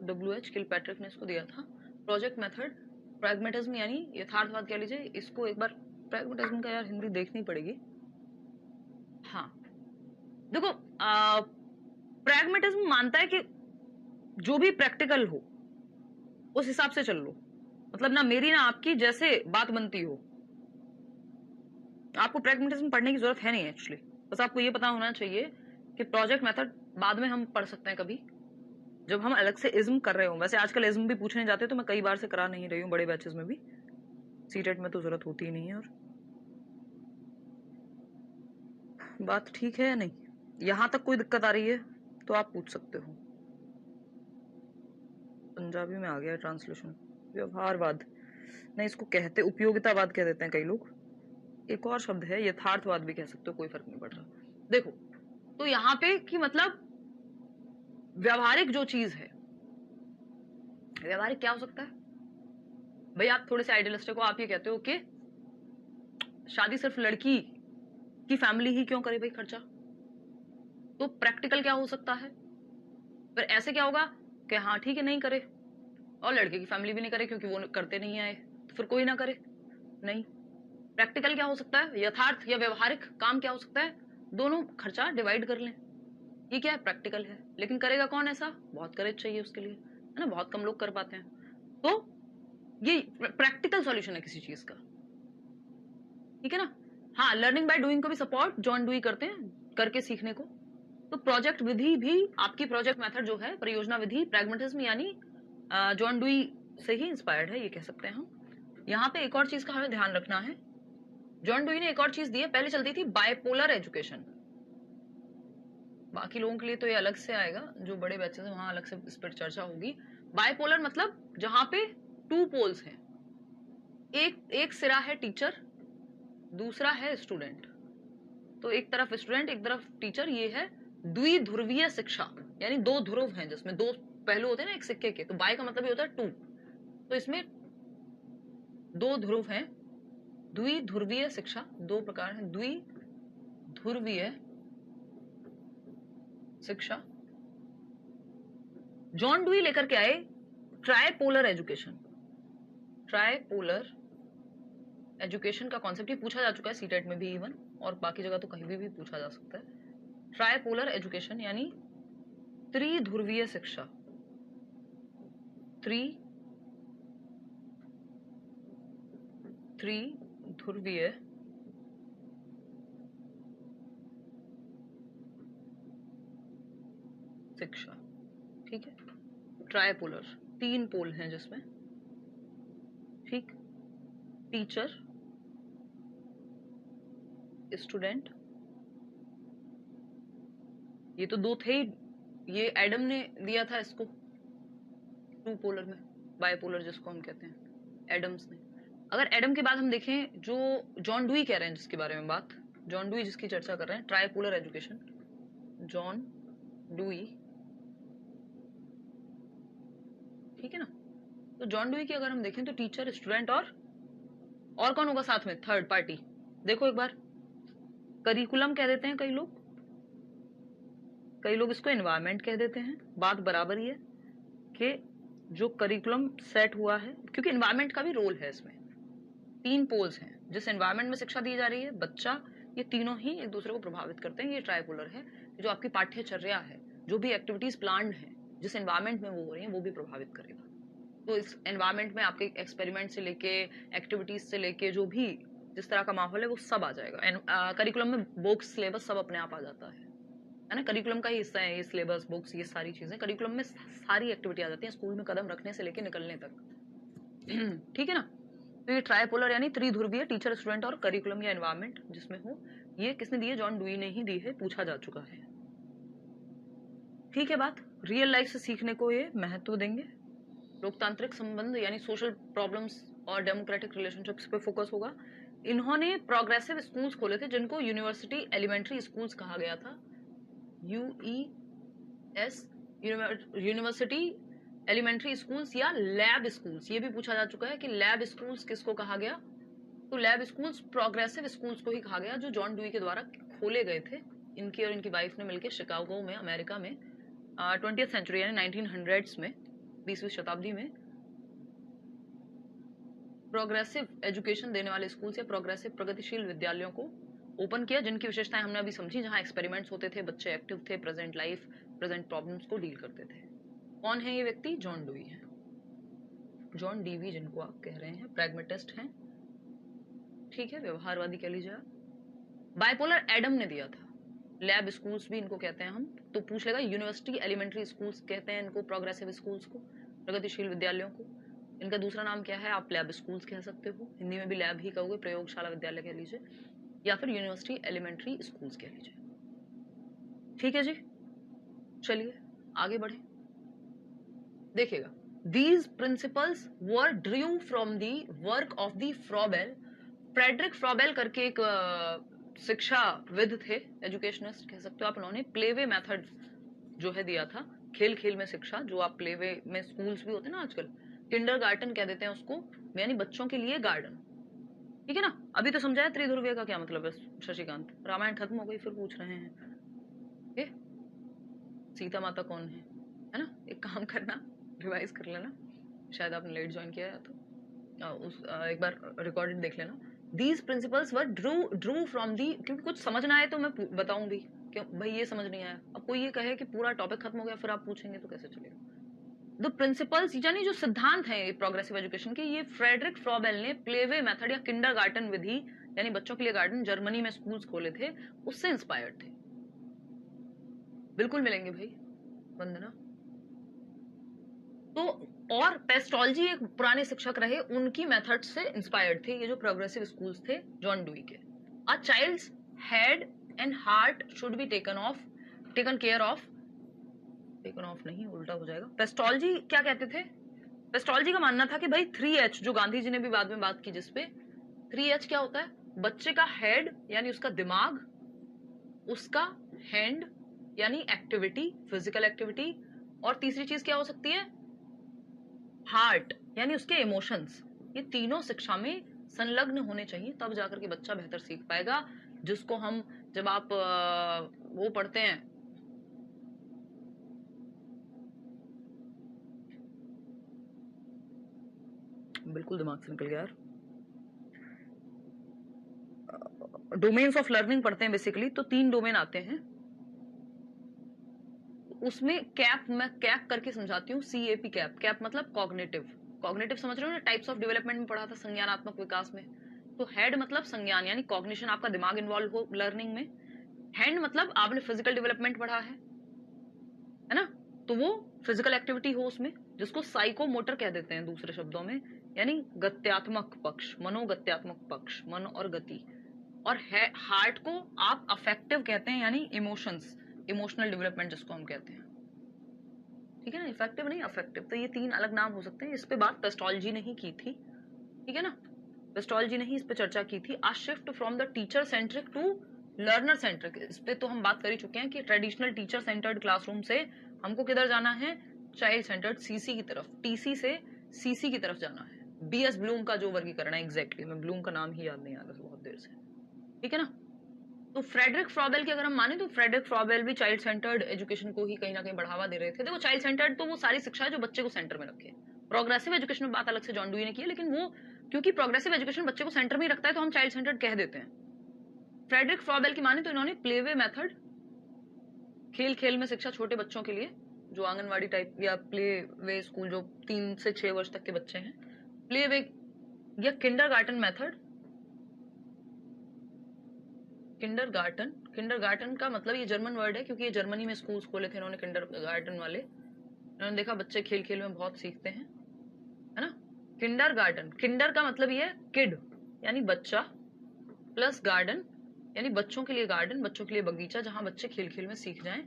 W.H. किलपैट्रिक ने इसको दिया था। प्रोजेक्ट मेथड, प्रैग्मेटिज्म यानी यथार्थवाद कह लीजिए इसको। एक बार प्रैग्मेटिज्म का यार हिंदी देखनी पड़ेगी। हाँ देखो, प्रैग्मेटिज्म मानता है कि जो भी प्रैक्टिकल हो उस हिसाब से चल लो, मतलब ना मेरी ना आपकी जैसे बात बनती हो। आपको प्रैग्मेटिज्म पढ़ने की जरूरत है नहीं एक्चुअली, बस आपको ये पता होना चाहिए कि प्रोजेक्ट मेथड बाद में हम पढ़ सकते हैं कभी, जब हम अलग से इज्म कर रहे हो। वैसे आजकल इज्म भी पूछने जाते हैं, तो मैं कई बार से करा नहीं रही हूँ बड़े बैचेस में भी, सीटेट में तो जरूरत होती ही नहीं है। और बात ठीक है या नहीं? यहां तक कोई दिक्कत आ रही है तो आप पूछ सकते हो। पंजाबी में आ गया ट्रांसलेशन। व्यवहारवाद नहीं, इसको कहते उपयोगितावाद कह देते हैं कई लोग। एक और शब्द है यथार्थवाद भी कह सकते हो, कोई फर्क नहीं पड़ रहा। देखो तो यहाँ पे कि मतलब व्यवहारिक जो चीज है, व्यवहारिक क्या हो सकता है भाई? आप थोड़े से आइडियलिस्टिक हो, आप ये कहते हो कि शादी सिर्फ लड़की की फैमिली ही क्यों करे भाई खर्चा। तो प्रैक्टिकल क्या हो सकता है फिर? ऐसे क्या होगा कि हाँ ठीक है नहीं करे, और लड़के की फैमिली भी नहीं करे क्योंकि वो करते नहीं आए, तो फिर कोई ना करे। नहीं, प्रैक्टिकल क्या हो सकता है? यथार्थ या व्यवहारिक काम क्या हो सकता है? दोनों खर्चा डिवाइड कर लें, ये क्या है? प्रैक्टिकल है। लेकिन करेगा कौन ऐसा? बहुत करेज चाहिए उसके लिए, है ना, बहुत कम लोग कर पाते हैं। तो ये प्रैक्टिकल सॉल्यूशन है किसी चीज का, ठीक है ना। हाँ, लर्निंग बाय डूइंग को भी सपोर्ट जॉन डुई करते हैं, करके सीखने को। तो प्रोजेक्ट विधि भी आपकी, प्रोजेक्ट मेथड जो है, परियोजना विधि, प्रैग्मेटिज्म यानी जॉन डुई से ही इंस्पायर्ड है, ये कह सकते हैं हम। यहाँ पे एक और चीज का हमें ध्यान रखना है, जॉन डुई ने एक और चीज दी है। पहले चलती थी बायपोलर एजुकेशन, बाकी लोगों के लिए तो ये अलग से आएगा, जो बड़े बैचेस हैं वहां अलग से इस पर चर्चा होगी। बायपोलर मतलब जहां पे टू पोल्स हैं, एक सिरा है टीचर, दूसरा है स्टूडेंट। तो एक तरफ स्टूडेंट एक तरफ टीचर, ये है द्विध्रुवीय शिक्षा, यानी दो ध्रुव हैं जिसमें दो पहलू होते हैं ना एक सिक्के के। तो बाय का मतलब ये होता है टू, तो इसमें दो ध्रुव हैं। द्विध्रुवीय शिक्षा, दो प्रकार हैं द्विध्रुवीय शिक्षा। जॉन डुई लेकर के आए ट्राइपोलर एजुकेशन। ट्राइपोलर एजुकेशन का कॉन्सेप्ट ही पूछा जा चुका है सीटेट में भी इवन, और बाकी जगह तो कहीं भी पूछा जा सकता है। ट्राइपोलर एजुकेशन यानी त्रिध्रुवीय शिक्षा, त्रिध्रुवीय शिक्षा, ठीक है। ट्राइपोलर, 3 पोल हैं जिसमें, ठीक, टीचर, स्टूडेंट, ये तो 2 थे ही, ये एडम ने दिया था इसको 2 पोलर में, बाइपोलर जिसको हम कहते हैं, एडम्स ने। अगर एडम के बाद हम देखें, जो जॉन डुई कह रहे हैं जिसके बारे में बात, जॉन डुई जिसकी चर्चा कर रहे हैं, ट्राइपोलर एजुकेशन, जॉन डुई, ठीक है ना। तो जॉन डुई की अगर हम देखें तो टीचर, स्टूडेंट और कौन होगा साथ में, थर्ड पार्टी। देखो एक बार, करिकुलम कह देते हैं कई लोग इसको एनवायरनमेंट कह देते हैं। बात बराबर ही है कि जो करिकुलम सेट हुआ है, क्योंकि एनवायरनमेंट का भी रोल है इसमें। 3 पोल्स हैं, जिस एनवायरनमेंट में शिक्षा दी जा रही है, बच्चा, ये तीनों ही एक दूसरे को प्रभावित करते हैं। ये ट्राइपोलर है। जो आपकी पाठ्यचर्या है, जो भी एक्टिविटीज प्लान्ड है, जिस एनवायरनमेंट में वो हो रही है, वो भी प्रभावित करेगा। तो इस एनवायरनमेंट में आपके एक्सपेरिमेंट से लेके, एक्टिविटीज से लेके, जो भी जिस तरह का माहौल है वो सब आ जाएगा। करिकुलम में बुक्स, सिलेबस सब अपने आप आ जाता है ना। करिकुलम का ही हिस्सा है ये सिलेबस, बुक्स, ये सारी चीजें करिकुलम में सारी एक्टिविटी आ जाती है, स्कूल में कदम रखने से लेके निकलने तक। ठीक है ना। तो ये ट्राइपोलर यानी त्रिध्रुवीय, टीचर, स्टूडेंट और करिकुलम या एनवायरनमेंट जिसमें हो, ये किसने दी है, जॉन डुई ने ही दी है, पूछा जा चुका है। ठीक है बात। रियल लाइफ से सीखने को ये महत्व देंगे। लोकतांत्रिक संबंध यानी सोशल प्रॉब्लम्स और डेमोक्रेटिक रिलेशनशिप्स पे फोकस होगा। इन्होंने प्रोग्रेसिव स्कूल्स खोले थे जिनको यूनिवर्सिटी एलिमेंट्री स्कूल्स कहा गया था। यूईएस, यूनिवर्सिटी एलिमेंट्री स्कूल्स या लैब स्कूल्स। ये भी पूछा जा चुका है कि लैब स्कूल्स किसको कहा गया। तो लैब स्कूल्स प्रोग्रेसिव स्कूल्स को ही कहा गया, जो जॉन डुई के द्वारा खोले गए थे। इनकी और इनकी वाइफ ने मिलकर शिकागो में, अमेरिका में 20th सेंचुरी यानी 1900s में, 20वीं शताब्दी में प्रोग्रेसिव एजुकेशन देने वाले स्कूल्स या प्रोग्रेसिव प्रगतिशील विद्यालयों को ओपन किया, जिनकी विशेषताएं हमने अभी समझी, जहां एक्सपेरिमेंट्स होते थे, बच्चे एक्टिव थे, प्रेजेंट लाइफ, प्रेजेंट प्रॉब्लम्स को डील करते थे। कौन है ये व्यक्ति, जॉन डुई है, जॉन डीवी जिनको आप कह रहे हैं, प्रैग्मेटिस्ट हैं, ठीक है, व्यवहारवादी कह लीजिए आप। बाइपोलर एडम ने दिया था। लैब स्कूल्स भी इनको कहते हैं हम, तो पूछ लेगा। यूनिवर्सिटी एलिमेंट्री स्कूल्स कहते हैं इनको, प्रोग्रेसिव स्कूल्स को, प्रगतिशील विद्यालयों को। इनका दूसरा नाम क्या है, आप लैब स्कूल्स कह सकते हो, हिंदी में भी लैब ही कहोगे, प्रयोगशाला विद्यालय कह लीजिए, या फिर यूनिवर्सिटी एलिमेंट्री स्कूल्स कह लीजिए। ठीक है जी, चलिए आगे बढ़े। देखिएगा, these principles were drew from the work of the Froebel. Friedrich Froebel करके एक शिक्षाविद थे, एजुकेशनिस्ट कह सकते हो आप। उन्होंने प्लेवे मेथड जो है दिया था, खेल खेल में शिक्षा, जो आप प्लेवे में स्कूल्स भी होते हैं ना आजकल, किंडरगार्टन कह देते हैं उसको, यानी बच्चों के लिए गार्डन। ठीक है ना। अभी तो समझाया त्रिध्रुवीय का क्या मतलब है शशिकांत। रामायण खत्म हो गई, फिर पूछ रहे हैं ये सीता माता कौन है ना। एक काम करना, रिवाइज कर लेना, शायद आपने लेट ज्वाइन किया है तो एक बार रिकॉर्डेड देख लेना। These principles were drew from the, क्योंकि कुछ समझ ना आए तो मैं बताऊं भी, क्यों भाई ये समझ नहीं आया। अब कोई ये कहे कि पूरा टॉपिक खत्म हो गया फिर आप पूछेंगे तो कैसे चलेगा। द प्रिंसिपल्स यानी जो सिद्धांत हैं प्रोग्रेसिव एजुकेशन के, ये फ्रेडरिक फ्रॉबेल ने प्लेवे मेथड या किंडरगार्टन विधि यानी बच्चों के लिए गार्डन, जर्मनी में स्कूल्स खोले थे, उससे इंस्पायर्ड थे। बिल्कुल मिलेंगे भाई, वंदना। तो और पेस्टोलॉजी एक पुराने शिक्षक रहे, उनकी मेथड से इंस्पायर्ड थे ये जो प्रोग्रेसिव स्कूल्स थे जॉन डुई के। A child's head and heart should be taken care of नहीं, उल्टा हो जाएगा। पेस्टोलॉजी क्या कहते थे, पेस्टोलॉजी का मानना था कि भाई 3H, जो गांधी जी ने भी बाद में बात की जिसपे, 3H क्या होता है, बच्चे का हेड यानी उसका दिमाग, उसका हैंड यानी एक्टिविटी, फिजिकल एक्टिविटी, और तीसरी चीज क्या हो सकती है, हार्ट यानी उसके इमोशंस। ये तीनों शिक्षा में संलग्न होने चाहिए, तब जाकर के बच्चा बेहतर सीख पाएगा। जिसको हम, जब आप वो पढ़ते हैं, बिल्कुल दिमाग से निकल गया यार, डोमेन्स ऑफ लर्निंग पढ़ते हैं बेसिकली, तो 3 डोमेन आते हैं उसमें। मैं कैप करके समझाती हूँ, CAP, कैप मतलब कॉग्निटिव समझ रहे हो ना, टाइप्स ऑफ डेवलपमेंट में पढ़ा था, संज्ञानात्मक विकास में। तो हेड मतलब संज्ञान यानी कॉग्निशन, आपका दिमाग इन्वॉल्व हो लर्निंग में। हैंड मतलब आपने फिजिकल डेवलपमेंट पढ़ा है ना, तो वो फिजिकल एक्टिविटी हो उसमें, जिसको साइकोमोटर कह देते हैं दूसरे शब्दों में, यानी गत्यात्मक पक्ष, मनोगत्यात्मक पक्ष, मन और गति। और हार्ट को आप अफेक्टिव कहते हैं, यानी इमोशंस, इमोशनल डेवलपमेंट जिसको हम कहते हैं, ठीक है ना, इफेक्टिव नहीं अफेक्टिव। तो ये 3 अलग नाम हो सकते हैं। इस पे बात पेस्टोलॉजी ने ही की थी, ठीक है ना, पेस्टोलॉजी ने ही इस पे चर्चा की थी। A shift from the teacher centric to learner centric, इस पे तो हम बात कर ही चुके हैं कि ट्रेडिशनल टीचर सेंटर्ड क्लासरूम से हमको किधर जाना है, चाइल्ड सेंटर्ड सीसी की तरफ, टीसी से सीसी की तरफ जाना है। बीएस ब्लूम का जो वर्गीकरण है, एग्जैक्टली मैं ब्लूम का नाम ही याद नहीं आ रहा बहुत देर से, ठीक है ना। तो फ्रेडरिक फ्रॉबेल की अगर हम माने तो फ्रेडरिक फ्रॉबेल भी चाइल्ड सेंटर्ड एजुकेशन को ही कहीं ना कहीं बढ़ावा दे रहे थे। देखो चाइल्ड सेंटर्ड तो वो सारी शिक्षा है जो बच्चे को सेंटर में रखे। प्रोग्रेसिव एजुकेशन में बात अलग से जॉन डुई ने की है, लेकिन वो क्योंकि प्रोग्रेसिव एजुकेशन बच्चे को सेंटर में रखता है तो हम चाइल्ड सेंटर्ड कह देते हैं। फ्रेडरिक फ्रॉबेल की माने तो इन्होंने प्लेवे मेथड, खेल खेल में शिक्षा छोटे बच्चों के लिए, जो आंगनवाड़ी टाइप या प्ले वे स्कूल जो 3 से 6 वर्ष तक के बच्चे हैं, प्ले वे या किंडरगार्टन मेथड। किंडरगार्टन का मतलब ये जर्मन वर्ड है, क्योंकि ये जर्मनी में स्कूल्स खोले थे इन्होंने किंडरगार्टन वाले। इन्होंने देखा बच्चे खेल खेल में बहुत सीखते हैं, है ना। किंडरगार्टन, किंडर का मतलब ये है किड यानी बच्चा, प्लस गार्डन यानी बच्चों के लिए गार्डन, बच्चों के लिए बगीचा, जहां बच्चे खेल खेल में सीख जाएं।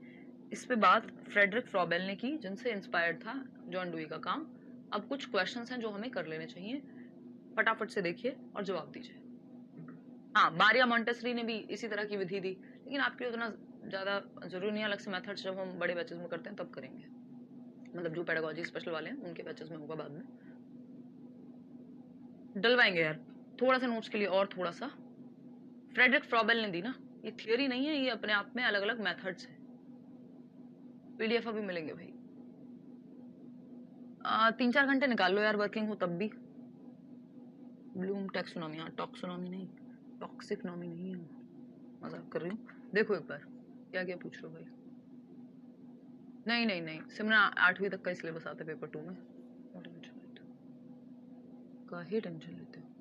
इस पे बात फ्रेडरिक फ्रॉबेल ने की, जिनसे इंस्पायर्ड था जॉन डुई का काम। अब कुछ क्वेश्चंस हैं जो हमें कर लेने चाहिए, फटाफट से देखिए और जवाब दीजिए। हाँ, मारिया मॉन्टेसरी ने भी इसी तरह की विधि दी, लेकिन आपके उतना ज्यादा जरूरी नहीं है। अलग से मेथड्स जब हम बड़े बैचेस में करते हैं तब करेंगे, मतलब जो पेडागोजी स्पेशल वाले हैं उनके बैचेस में होगा बाद में, डलवाएंगे यार थोड़ा सा नोट्स के लिए। और थोड़ा सा फ्रेडरिक फ्रॉबेल ने दी ना, ये थियोरी नहीं है, ये अपने आप में अलग अलग मेथड्स हैं। पीडीएफ अभी मिलेंगे भाई, 3-4 घंटे निकाल लो यार, वर्किंग हो तब भी। ब्लूम टैक्सोनॉमी, हाँ टॉक्सोनॉमी नहीं, टॉक्सिकनॉमी नहीं है, मजाक कर रही हूँ। देखो एक बार क्या क्या पूछ रहे हो भाई। नहीं नहीं नहीं, सिमरन 8वीं तक का सिलेबस आता है पेपर 2 में, काहे टेंशन लेते हो।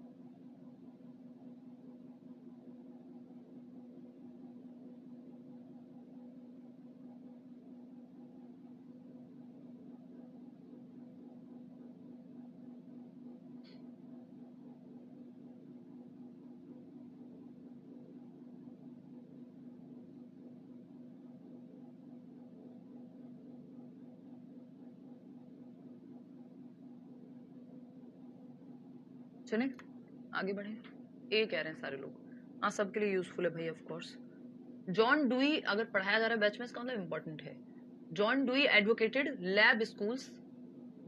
चले आगे बढ़े। ए कह रहे हैं सारे लोग, हाँ सबके लिए यूजफुल है भाई ऑफ कोर्स। जॉन डुई अगर पढ़ाया जा रहा है बैच में, इसका मतलब इंपॉर्टेंट है। John dewy advocated lab schools,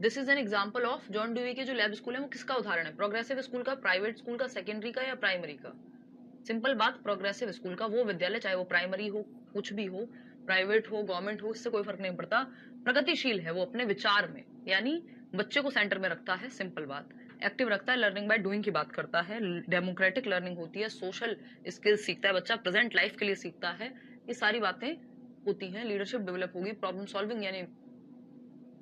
this is an example of John Dewey के जो लैब स्कूल है वो किसका उदाहरण है, प्रोग्रेसिव स्कूल का, प्राइवेट स्कूल का, सेकेंडरी का या प्राइमरी का। सिंपल बात, प्रोग्रेसिव स्कूल का वो विद्यालय, चाहे वो प्राइमरी हो, कुछ भी हो, प्राइवेट हो गवर्नमेंट हो, इससे कोई फर्क नहीं पड़ता, प्रगतिशील है वो अपने विचार में, यानी बच्चे को सेंटर में रखता है। सिंपल बात, एक्टिव रखता है, लर्निंग बाय डूइंग की बात करता है, डेमोक्रेटिक लर्निंग होती है, सोशल स्किल्स सीखता है बच्चा, प्रेजेंट लाइफ के लिए सीखता है, ये सारी बातें होती हैं। लीडरशिप डेवलप होगी, प्रॉब्लम सॉल्विंग यानी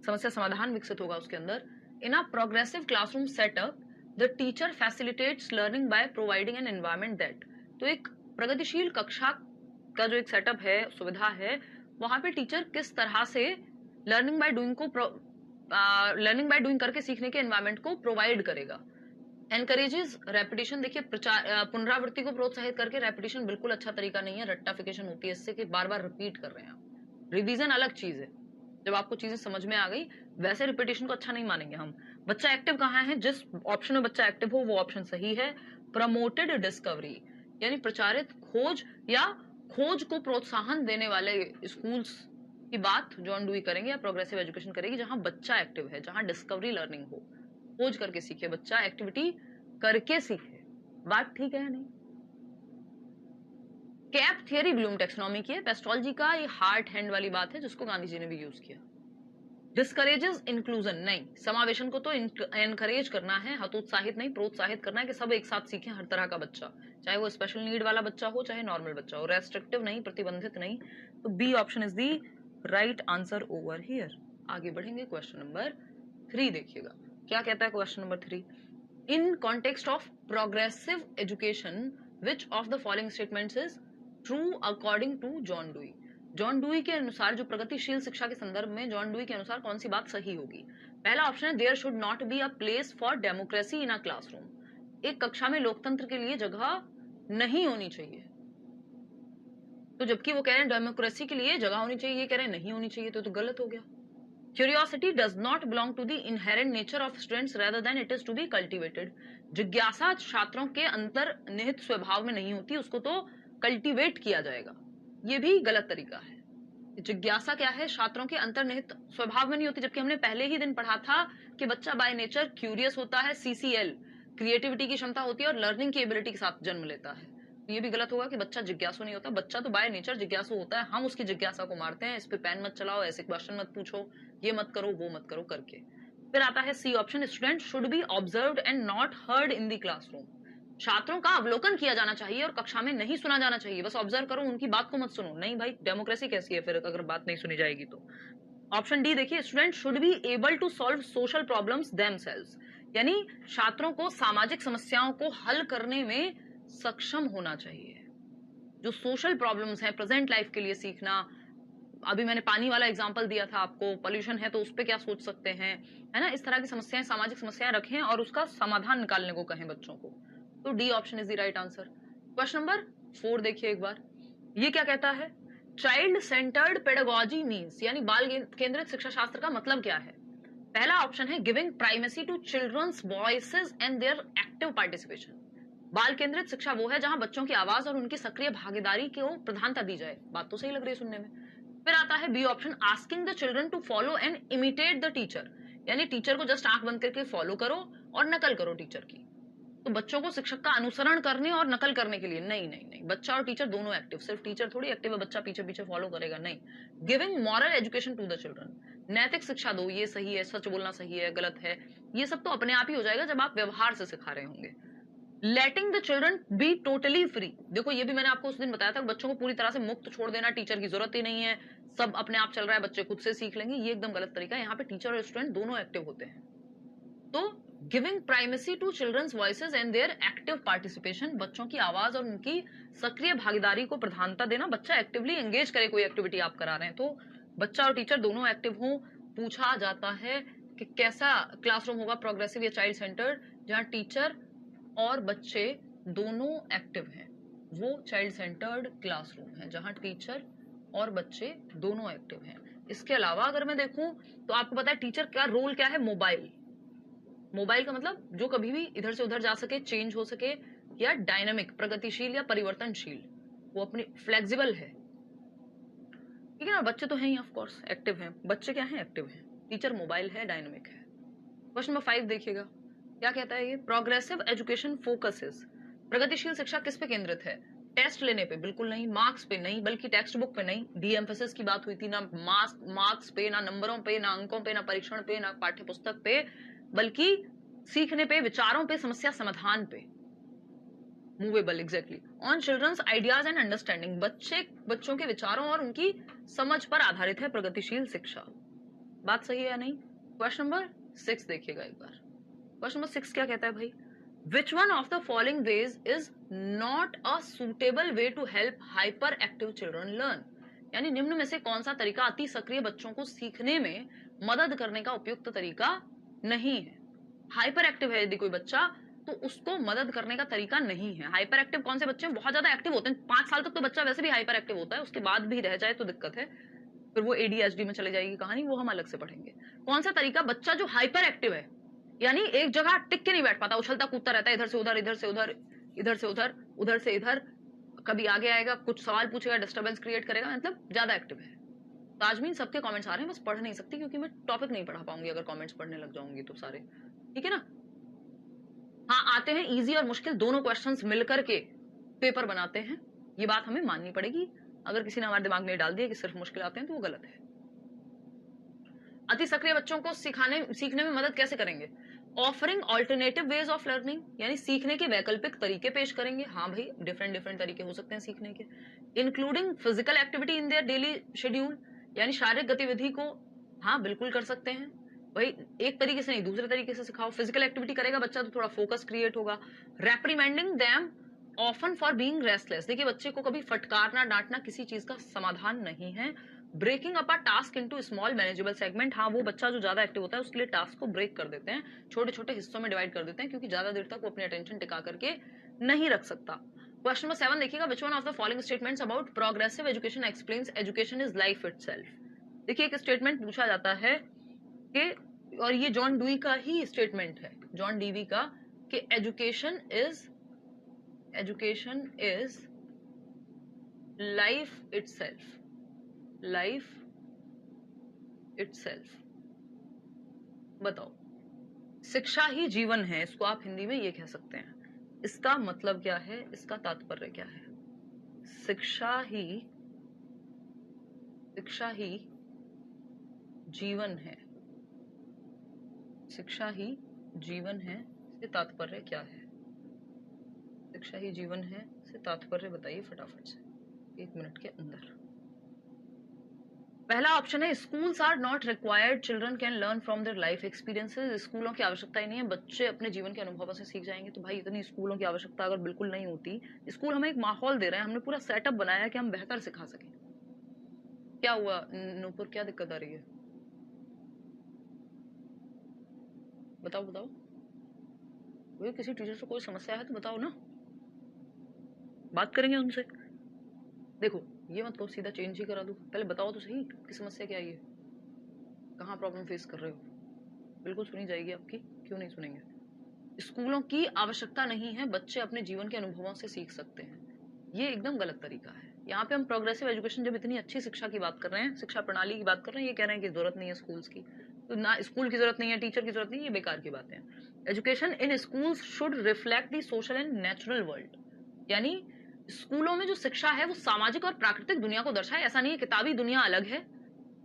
समस्या समाधान विकसित होगा उसके अंदर। In a progressive classroom setup the teacher facilitates learning by providing an environment that, तो एक प्रगतिशील कक्षा का जो एक सेटअप है, सुविधा है, वहां पे टीचर किस तरह से लर्निंग बाय डूइंग को लर्निंग बाय डूइंग करके सीखने के एनवायरनमेंट को प्रोवाइड करेगा। एनकरेजेस रेपिटेशन, देखिए पुनरावृत्ति को प्रोत्साहित करके, रेपिटेशन बिल्कुल अच्छा तरीका नहीं है, रट्टाफिकेशन होती है इससे कि बार बार रिपीट कर रहे हैं आप। रिवीजन अलग चीज है, जब आपको चीजें समझ में आ गई, वैसे रिपीटेशन को अच्छा नहीं मानेंगे हम। बच्चा एक्टिव कहाँ है, जिस ऑप्शन में बच्चा एक्टिव हो वो ऑप्शन सही है। प्रमोटेड डिस्कवरी यानी प्रचारित खोज या खोज को प्रोत्साहन देने वाले स्कूल्स की बात जॉन डुई करेंगे या प्रोग्रेसिव एजुकेशन करेगी, जहां बच्चा एक्टिव है, जहां डिस्कवरी लर्निंग हो, खोज करके सीखे बच्चा, एक्टिविटी करके सीखे। बात ठीक है नहीं। कैप थियरी ब्लूम टैक्सोनॉमी की है, पेस्टोलॉजी का ये हार्ट हैंड वाली बात है जिसको गांधी जी ने भी यूज किया। डिस्करेजेस इंक्लूजन, नहीं, समावेशन को तो एनकरेज करना है, हतोत्साहित नहीं, प्रोत्साहित करना है कि सब एक साथ सीखें, हर तरह का बच्चा, चाहे वो स्पेशल नीड वाला बच्चा हो चाहे नॉर्मल बच्चा हो, रेस्ट्रिक्टिव नहीं, प्रतिबंधित नहीं। तो B option is the right answer over here. आगे बढ़ेंगे, क्वेश्चन नंबर 3 देखिएगा क्या कहता है question number 3। In context of progressive education which of the following statements is true according to John Dewey. John Dewey के अनुसार, जो प्रगतिशील शिक्षा के संदर्भ में जॉन डुई के अनुसार कौन सी बात सही होगी? पहला ऑप्शन है there should not be a place for democracy in a classroom. एक कक्षा में लोकतंत्र के लिए जगह नहीं होनी चाहिए। तो जबकि वो कह रहे हैं डेमोक्रेसी के लिए जगह होनी चाहिए, ये कह रहे हैं नहीं होनी चाहिए, तो गलत हो गया। Curiosity does not belong to the inherent nature of students rather than it is to be cultivated. जिज्ञासा छात्रों के अंतर्निहित स्वभाव में नहीं होती, उसको तो कल्टीवेट किया जाएगा। ये भी गलत तरीका है। जिज्ञासा क्या है? छात्रों के अंतर्निहित स्वभाव में नहीं होती, जबकि हमने पहले ही दिन पढ़ा था कि बच्चा बाय नेचर क्यूरियस होता है, सीसीएल क्रिएटिविटी की क्षमता होती है और लर्निंग की एबिलिटी के साथ जन्म लेता है। ये भी गलत होगा कि बच्चा जिज्ञासु नहीं होता। बच्चा तो बाय नेचर जिज्ञासु होता है, हम उसकी जिज्ञासा को मारते हैं, इस पे पेन मत चलाओ, ऐसे क्वेश्चन मत पूछो, ये मत करो, वो मत करो करके। फिर आता है C option, student should be observed and not heard in the classroom. छात्रों का अवलोकन किया जाना चाहिए और कक्षा में नहीं सुना जाना चाहिए। बस ऑब्जर्व करो, उनकी बात को मत सुनो। नहीं भाई, डेमोक्रेसी कैसी है फिर अगर बात नहीं सुनी जाएगी तो। ऑप्शन डी देखिए, student should be able to solve social problems themselves, यानी छात्रों को सामाजिक समस्याओं को हल करने में सक्षम होना चाहिए। जो सोशल प्रॉब्लम्स हैं प्रेजेंट लाइफ के लिए सीखना, अभी मैंने पानी वाला एग्जांपल दिया था आपको, पोल्यूशन है तो उस पे क्या सोच सकते हैं, है ना, इस तरह की समस्याएं, सामाजिक समस्याएं रखें और उसका समाधान निकालने को कहें बच्चों को। तो D option is the right answer. Question number 4 देखिए एक बार, ये क्या कहता है? चाइल्ड सेंटर्ड पेडागोजी मीन्स, यानी बाल केंद्रित शिक्षा शास्त्र का मतलब क्या है? पहला ऑप्शन है giving primacy to children's voices and their active participation. बाल केंद्रित शिक्षा वो है जहां बच्चों की आवाज और उनकी सक्रिय भागीदारी को प्रधानता दी जाए। बात तो सही लग रही है सुनने में। फिर आता है B option, asking the children to follow and imitate the teacher, यानी टीचर को जस्ट आंख बंद करके फॉलो करो और नकल करो टीचर की। तो बच्चों को शिक्षक का अनुसरण करने और नकल करने के लिए नहीं नहीं नहीं, बच्चा और टीचर दोनों एक्टिव। सिर्फ टीचर थोड़ी एक्टिव है, बच्चा पीछे पीछे फॉलो करेगा, नहीं। Giving moral education to the children, नैतिक शिक्षा दो, ये सही है, सच बोलना सही है, गलत है, ये सब तो अपने आप ही हो जाएगा जब आप व्यवहार से सिखा रहे होंगे। Letting the children be totally free, देखो ये भी मैंने आपको उस दिन बताया था, बच्चों को पूरी तरह से मुक्त छोड़ देना, टीचर की जरूरत ही नहीं है, सब अपने आप चल रहा है, बच्चे खुद से सीख लेंगे, ये एकदम गलत तरीका है। यहाँ पे टीचर और स्टूडेंट दोनों एक्टिव होते हैं। तो giving primacy to children's voices and their active participation, बच्चों की आवाज और उनकी सक्रिय भागीदारी को प्रधानता देना, बच्चा एक्टिवली एंगेज करे कोई एक्टिविटी आप करा रहे हैं तो बच्चा और टीचर दोनों एक्टिव हों। पूछा जाता है कि कैसा क्लासरूम होगा प्रोग्रेसिव या चाइल्ड सेंटर्ड, जहां टीचर और बच्चे दोनों एक्टिव हैं, वो चाइल्ड सेंटर्ड क्लासरूम है जहां टीचर और बच्चे दोनों एक्टिव हैं। इसके अलावा अगर मैं देखूं तो आपको पता है टीचर का रोल क्या है? मोबाइल। मोबाइल का मतलब जो कभी भी इधर से उधर जा सके, चेंज हो सके, या डायनामिक प्रगतिशील या परिवर्तनशील, वो अपनी फ्लेक्सिबल है, ठीक है ना। बच्चे तो हैं ही ऑफ कोर्स, एक्टिव हैं, बच्चे क्या हैं? एक्टिव हैं। टीचर मोबाइल है, डायनामिक है। क्वेश्चन नंबर 5 देखिएगा, क्या कहता है ये? प्रोग्रेसिव एजुकेशन फोकसेस, प्रगतिशील शिक्षा किस पे केंद्रित है? टेस्ट लेने पे बिल्कुल नहीं, मार्क्स पे नहीं, बल्कि टेक्स्ट बुक पे नहीं, डी एम्फेसिस की बात हुई थी ना, मार्क्स पे ना, नंबरों पे ना, अंकों पे ना, परीक्षण पे ना, पाठ्य पुस्तक पे, बल्कि सीखने पे, विचारों पे, समस्या समाधान पे, movable, exactly, on children's ideas and understanding, बच्चों के विचारों और उनकी समझ पर आधारित है प्रगतिशील शिक्षा। बात सही है या नहीं? क्वेश्चन नंबर 6 देखिएगा एक बार। क्वेश्चन नंबर 6 क्या कहता है भाई? Which one of the following ways is not a suitable way to help hyper active children learn, यानी निम्न में से कौन सा तरीका अति सक्रिय बच्चों को सीखने में मदद करने का उपयुक्त तरीका नहीं है? हाइपर एक्टिव है यदि कोई बच्चा, तो उसको मदद करने का तरीका नहीं है। हाइपर एक्टिव कौन से बच्चे बहुत ज्यादा एक्टिव होते हैं, 5 साल तक तो बच्चा वैसे भी हाइपर एक्टिव होता है, उसके बाद भी रह जाए तो दिक्कत है, फिर वो एडीएचडी में चले जाएगी कहानी, वो हम अलग से पढ़ेंगे। कौन सा तरीका? बच्चा जो हाइपर एक्टिव है, यानी एक जगह टिक के नहीं बैठ पाता, उछलता कूदता रहता है, इधर से उधर, इधर से उधर, इधर से उधर, उधर से इधर, कभी आगे आएगा, कुछ सवाल पूछेगा, डिस्टर्बेंस क्रिएट करेगा, मतलब ज्यादा एक्टिव है। ताजमीन सबके कमेंट्स आ रहे हैं, बस पढ़ नहीं सकती क्योंकि मैं टॉपिक नहीं पढ़ा पाऊंगी अगर कमेंट्स पढ़ने लग जाऊंगी तो सारे, ठीक है ना। हाँ, आते हैं इजी और मुश्किल दोनों क्वेश्चंस मिलकर के पेपर बनाते हैं, ये बात हमें माननी पड़ेगी। अगर किसी ने हमारे दिमाग में डाल दिया कि सिर्फ मुश्किल आते हैं तो वो गलत है। अति सक्रिय बच्चों को सीखने में मदद कैसे करेंगे? Offering alternative ways of learning, यानी सीखने के वैकल्पिक तरीके पेश करेंगे। हाँ भाई, डिफरेंट तरीके हो सकते हैं सीखने के। Including physical activity in their daily schedule, यानी शारीरिक गतिविधि को हाँ बिल्कुल कर सकते हैं भाई, एक तरीके से नहीं दूसरे तरीके से सिखाओ। फिजिकल एक्टिविटी करेगा बच्चा तो थोड़ा फोकस क्रिएट होगा। Reprimanding them often for being restless, देखिए बच्चे को कभी फटकारना डांटना किसी चीज का समाधान नहीं है। Breaking up a task into small manageable segment, हाँ वो बच्चा जो ज्यादा एक्टिव होता है उसके लिए टास्क को ब्रेक कर देते हैं, छोटे छोटे हिस्सों में डिवाइड कर देते हैं, क्योंकि ज्यादा देर तक वो अपनी अटेंशन टिका करके नहीं रख सकता। क्वेश्चन नंबर 7 देखिएगा, विच one of the following statements about progressive education explains education is life itself. देखिए एक स्टेटमेंट पूछा जाता है कि, और ये जॉन डुई का ही स्टेटमेंट है, जॉन डीवी का, कि एजुकेशन इज लाइफ इटसेल्फ। बताओ, शिक्षा ही जीवन है, इसको आप हिंदी में ये कह सकते हैं। इसका मतलब क्या है, इसका तात्पर्य क्या है? शिक्षा ही जीवन है, शिक्षा ही जीवन है से तात्पर्य क्या है? शिक्षा ही जीवन है से तात्पर्य बताइए फटाफट से, 1 मिनट के अंदर। पहला ऑप्शन है, schools are not required, children can learn from their life experiences. स्कूलों की आवश्यकता ही नहीं है, बच्चे अपने जीवन के अनुभवों से सीख जाएंगे। तो भाई इतनी स्कूलों की आवश्यकता अगर बिल्कुल नहीं होती, स्कूल हमें एक माहौल दे रहे हैं, हमने पूरा सेटअप बनाया है कि हम बेहतर सिखा सकें। क्या हुआ नूपुर, क्या दिक्कत आ रही है? बताओ बताओ, कोई किसी टीचर से कोई समस्या है तो बताओ ना, बात करेंगे उनसे। देखो ये मत कहो सीधा चेंज ही करा दूं, पहले बताओ तो सही कि समस्या क्या है, कहाँ प्रॉब्लम फेस कर रहे हो। बिल्कुल सुनी जाएगी आपकी, क्यों नहीं सुनेंगे। स्कूलों की आवश्यकता नहीं है, बच्चे अपने जीवन के अनुभवों से सीख सकते हैं, ये एकदम गलत तरीका है। यहाँ पे हम प्रोग्रेसिव एजुकेशन, जब इतनी अच्छी शिक्षा की बात कर रहे हैं, शिक्षा प्रणाली की बात कर रहे हैं, ये कह रहे हैं कि जरूरत नहीं है स्कूल्स की, तो ना स्कूल की जरूरत नहीं है, टीचर की जरूरत नहीं है, ये बेकार की बातें हैं। Education in schools should reflect the social and natural world, यानी स्कूलों में जो शिक्षा है वो सामाजिक और प्राकृतिक दुनिया को दर्शाए। ऐसा नहीं है किताबी दुनिया अलग है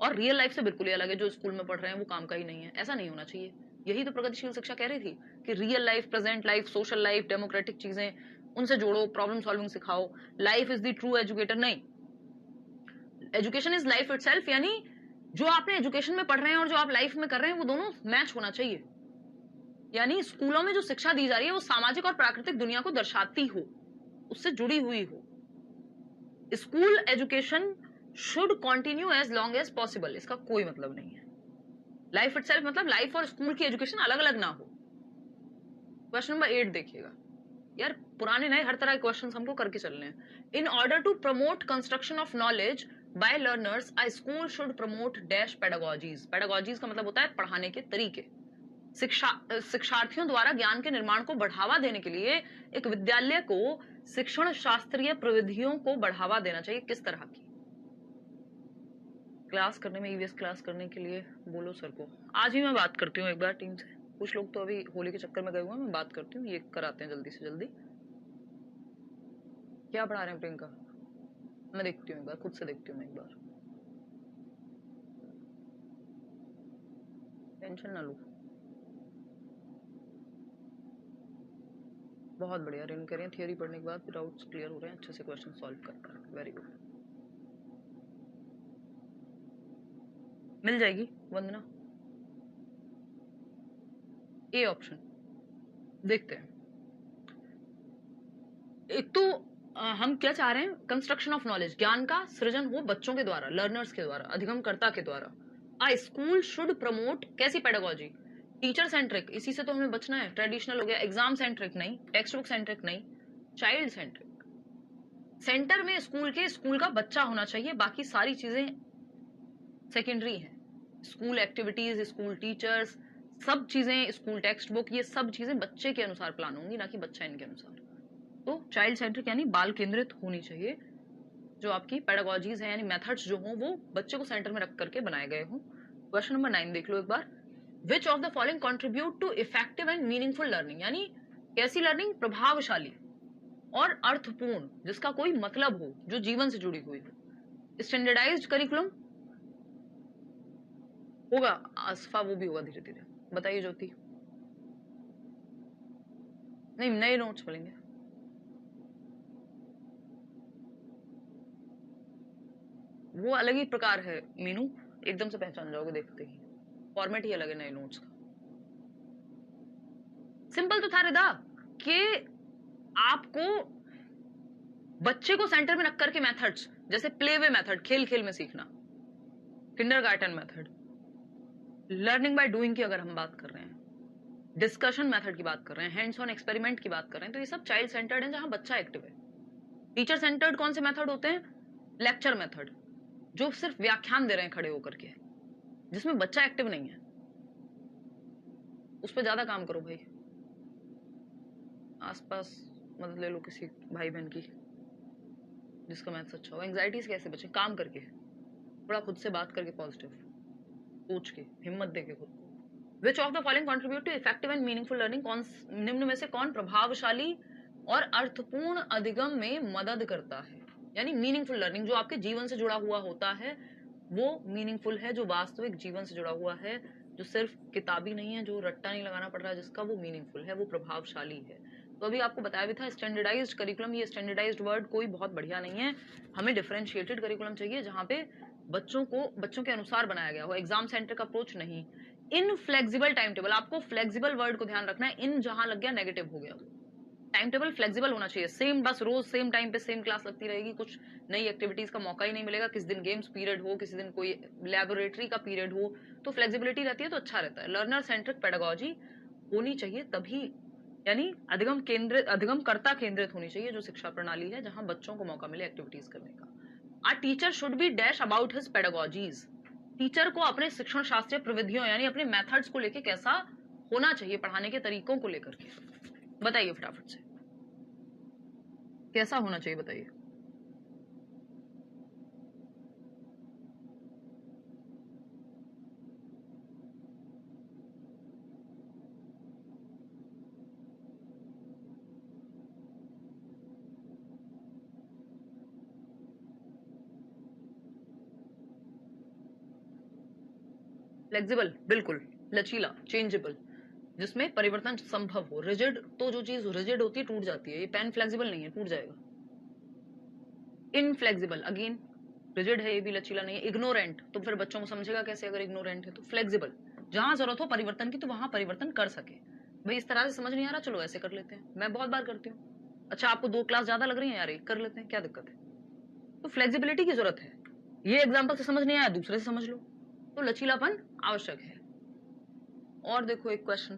और रियल लाइफ से बिल्कुल ही अलग है, जो स्कूल में पढ़ रहे हैं वो काम का ही नहीं है, ऐसा नहीं होना चाहिए। यही तो प्रगतिशील शिक्षा कह रही थी कि real life, present life, social life, democratic चीजें उनसे जोड़ो, प्रॉब्लम सॉल्विंग सिखाओ। Life is the true educator नहीं, एजुकेशन इज लाइफ इटसेल्फ, यानी जो आपने एजुकेशन में पढ़ रहे हैं और जो आप लाइफ में कर रहे हैं वो दोनों मैच होना चाहिए। यानी स्कूलों में जो शिक्षा दी जा रही है वो सामाजिक और प्राकृतिक दुनिया को दर्शाती हो, उससे जुड़ी हुई हो। School education should continue as long as possible, इसका कोई मतलब नहीं है। लाइफ इटसेल्फ मतलब लाइफ और स्कूल की एजुकेशन अलग अलग ना हो। क्वेश्चन नंबर 8 देखिएगा, यार पुराने नए हर तरह के क्वेश्चंस हमको करके चलने हैं। In order to promote construction of knowledge by learners, a school should promote dash pedagogies. Pedagogies का मतलब होता है पढ़ाने के तरीके। शिक्षार्थियों द्वारा ज्ञान के निर्माण को बढ़ावा देने के लिए एक विद्यालय को शिक्षण शास्त्रीय प्रविधियों को बढ़ावा देना चाहिए। किस तरह की क्लास करने में, ईवीएस क्लास करने के लिए बोलो सर को। आज ही मैं बात करती हूँ एक बार टीम से, कुछ लोग तो अभी होली के चक्कर में गए हुए हैं, मैं बात करती हूँ, ये कराते हैं जल्दी से जल्दी। क्या पढ़ा रहे हैं प्रियंका, मैं देखती हूँ एक बार, खुद से देखती हूँ मैं एक बार, टेंशन ना लो। बहुत बढ़िया, रेन कह रही हैं थियरी पढ़ने के बाद डाउट्स क्लियर हो रहे हैं, अच्छे से क्वेश्चन सॉल्व कर कर, वेरी गुड। मिल जाएगी वंदना, ए ऑप्शन देखते हैं। एक तो हम क्या चाह रहे हैं, कंस्ट्रक्शन ऑफ नॉलेज, ज्ञान का सृजन हो बच्चों के द्वारा, लर्नर्स के द्वारा, अधिगमकर्ता के द्वारा। आ स्कूल शुड प्रमोट कैसी पेडागोजी, टीचर सेंट्रिक, इसी से तो हमें बचना है, ट्रेडिशनल हो गया, एग्जाम सेंट्रिक नहीं, टेक्स्ट बुक सेंट्रिक नहीं, चाइल्ड सेंट्रिक। सेंटर में स्कूल के, स्कूल का बच्चा होना चाहिए, बाकी सारी चीजें सेकेंडरी हैं। स्कूल एक्टिविटीज, स्कूल टीचर्स, सब चीजें, स्कूल टेक्स्ट बुक, ये सब चीजें बच्चे के अनुसार प्लान होंगी, ना कि बच्चा इनके अनुसार। तो चाइल्ड सेंट्रिक यानी बाल केंद्रित होनी चाहिए, जो आपकी पेडागोजीज है यानी मेथड्स जो हो वो बच्चे को सेंटर में रख करके बनाए गए हों। क्वेश्चन नंबर 9 देख लो एक बार, which of the following contribute to effective and meaningful learning, यानी कैसी लर्निंग प्रभावशाली और अर्थपूर्ण, जिसका कोई मतलब हो, जो जीवन से जुड़ी हुई हो। स्टैंडर्डाइज्ड करिकुलम होगा आसफा, वो भी होगा धीरे धीरे, बताइए ज्योति। नहीं, नए नोट्स मिलेंगे, वो अलग ही प्रकार है मीनू, एकदम से पहचान जाओगे देखते ही, फॉर्मेट ही अलग है नए नोट्स का। सिंपल तो था रिदा कि आपको बच्चे को सेंटर में रख करके मेथड्स, जैसे प्ले वे मेथड, खेल खेल में सीखना, kindergarten method, learning by doing की अगर हम बात कर रहे हैं, डिस्कशन मेथड की बात कर रहे हैं, हैंड्स ऑन एक्सपेरिमेंट की बात कर रहे हैं, तो ये सब चाइल्ड सेंटर्ड है जहां बच्चा एक्टिव है। टीचर सेंटर्ड कौन से मेथड होते हैं? लेक्चर मेथड, जो सिर्फ व्याख्यान दे रहे हैं खड़े होकर के, जिसमें बच्चा एक्टिव नहीं है। उस पर ज्यादा काम करो भाई, आसपास मदद ले लो किसी भाई बहन की जिसका मैथ्स अच्छा हो। एंग्जाइटी से कैसे बचे? काम करके, थोड़ा खुद से बात करके, पॉजिटिव सोच के, हिम्मत दे के खुद को। Which of the following contribute to effective and meaningful learning? कौन निम्न में से कौन प्रभावशाली और अर्थपूर्ण अधिगम में मदद करता है? यानी मीनिंगफुल लर्निंग, जो आपके जीवन से जुड़ा हुआ होता है वो मीनिंगफुल है, जो वास्तविक जीवन से जुड़ा हुआ है, जो सिर्फ किताबी नहीं है, जो रट्टा नहीं लगाना पड़ रहा है जिसका, वो मीनिंगफुल है, वो प्रभावशाली है। तो अभी आपको बताया भी था स्टैंडर्डाइज्ड करिकुलम, ये स्टैंडर्डाइज्ड वर्ड कोई बहुत बढ़िया नहीं है, हमें डिफरेंशिएटेड करिकुलम चाहिए जहाँ पे बच्चों के अनुसार बनाया गया हो, एग्जाम सेंटर का अप्रोच नहीं। इनफ्लेक्सिबल टाइम टेबल, आपको फ्लेक्सिबल वर्ड को ध्यान रखना है, इन जहां लग गया नेगेटिव हो गया। टाइम टेबल फ्लेक्सिबल होना चाहिए, सेम बस रोज सेम टाइम पे सेम क्लास लगती रहेगी, कुछ नई एक्टिविटीज का मौका ही नहीं मिलेगा, किसी दिन गेम्स पीरियड हो, किसी दिन कोई लैबोरेटरी का पीरियड हो, तो फ्लेक्सिबिलिटी रहती है तो अच्छा रहता है। लर्नर सेंट्रिक पेडागोजी होनी चाहिए तभी, यानी अधिगमकर्ता केंद्रित होनी चाहिए जो शिक्षा प्रणाली है, जहां बच्चों को मौका मिले एक्टिविटीज करने का। A teacher should be dash about his pedagogies, teacher को अपने शिक्षण शास्त्रीय प्रविधियों यानी अपने मेथड्स को लेके कैसा होना चाहिए, पढ़ाने के तरीकों को लेकर के बताइए फटाफट से, कैसा होना चाहिए बताइए। फ्लेक्सिबल, बिल्कुल लचीला, चेंजेबल, जिसमें परिवर्तन संभव हो। रिजिड, तो जो चीज रिजिड होती है टूट जाती है, ये पेन फ्लेक्सिबल नहीं है, टूट जाएगा। इनफ्लेक्सिबल, अगेन रिजिड है, ये भी लचीला नहीं है। इग्नोरेंट, तो फिर बच्चों को समझेगा कैसे अगर इग्नोरेंट है तो। फ्लेक्सिबल, जहां जरूरत हो परिवर्तन की तो वहां परिवर्तन कर सके। भाई इस तरह से समझ नहीं आ रहा, चलो ऐसे कर लेते हैं, मैं बहुत बार करती हूँ। अच्छा आपको 2 क्लास ज्यादा लग रही है यार, एक कर लेते हैं, क्या दिक्कत है? तो फ्लेक्सिबिलिटी की जरूरत है। ये एग्जाम्पल से समझ नहीं आया, दूसरे से समझ लो, तो लचीलापन आवश्यक है। और देखो एक क्वेश्चन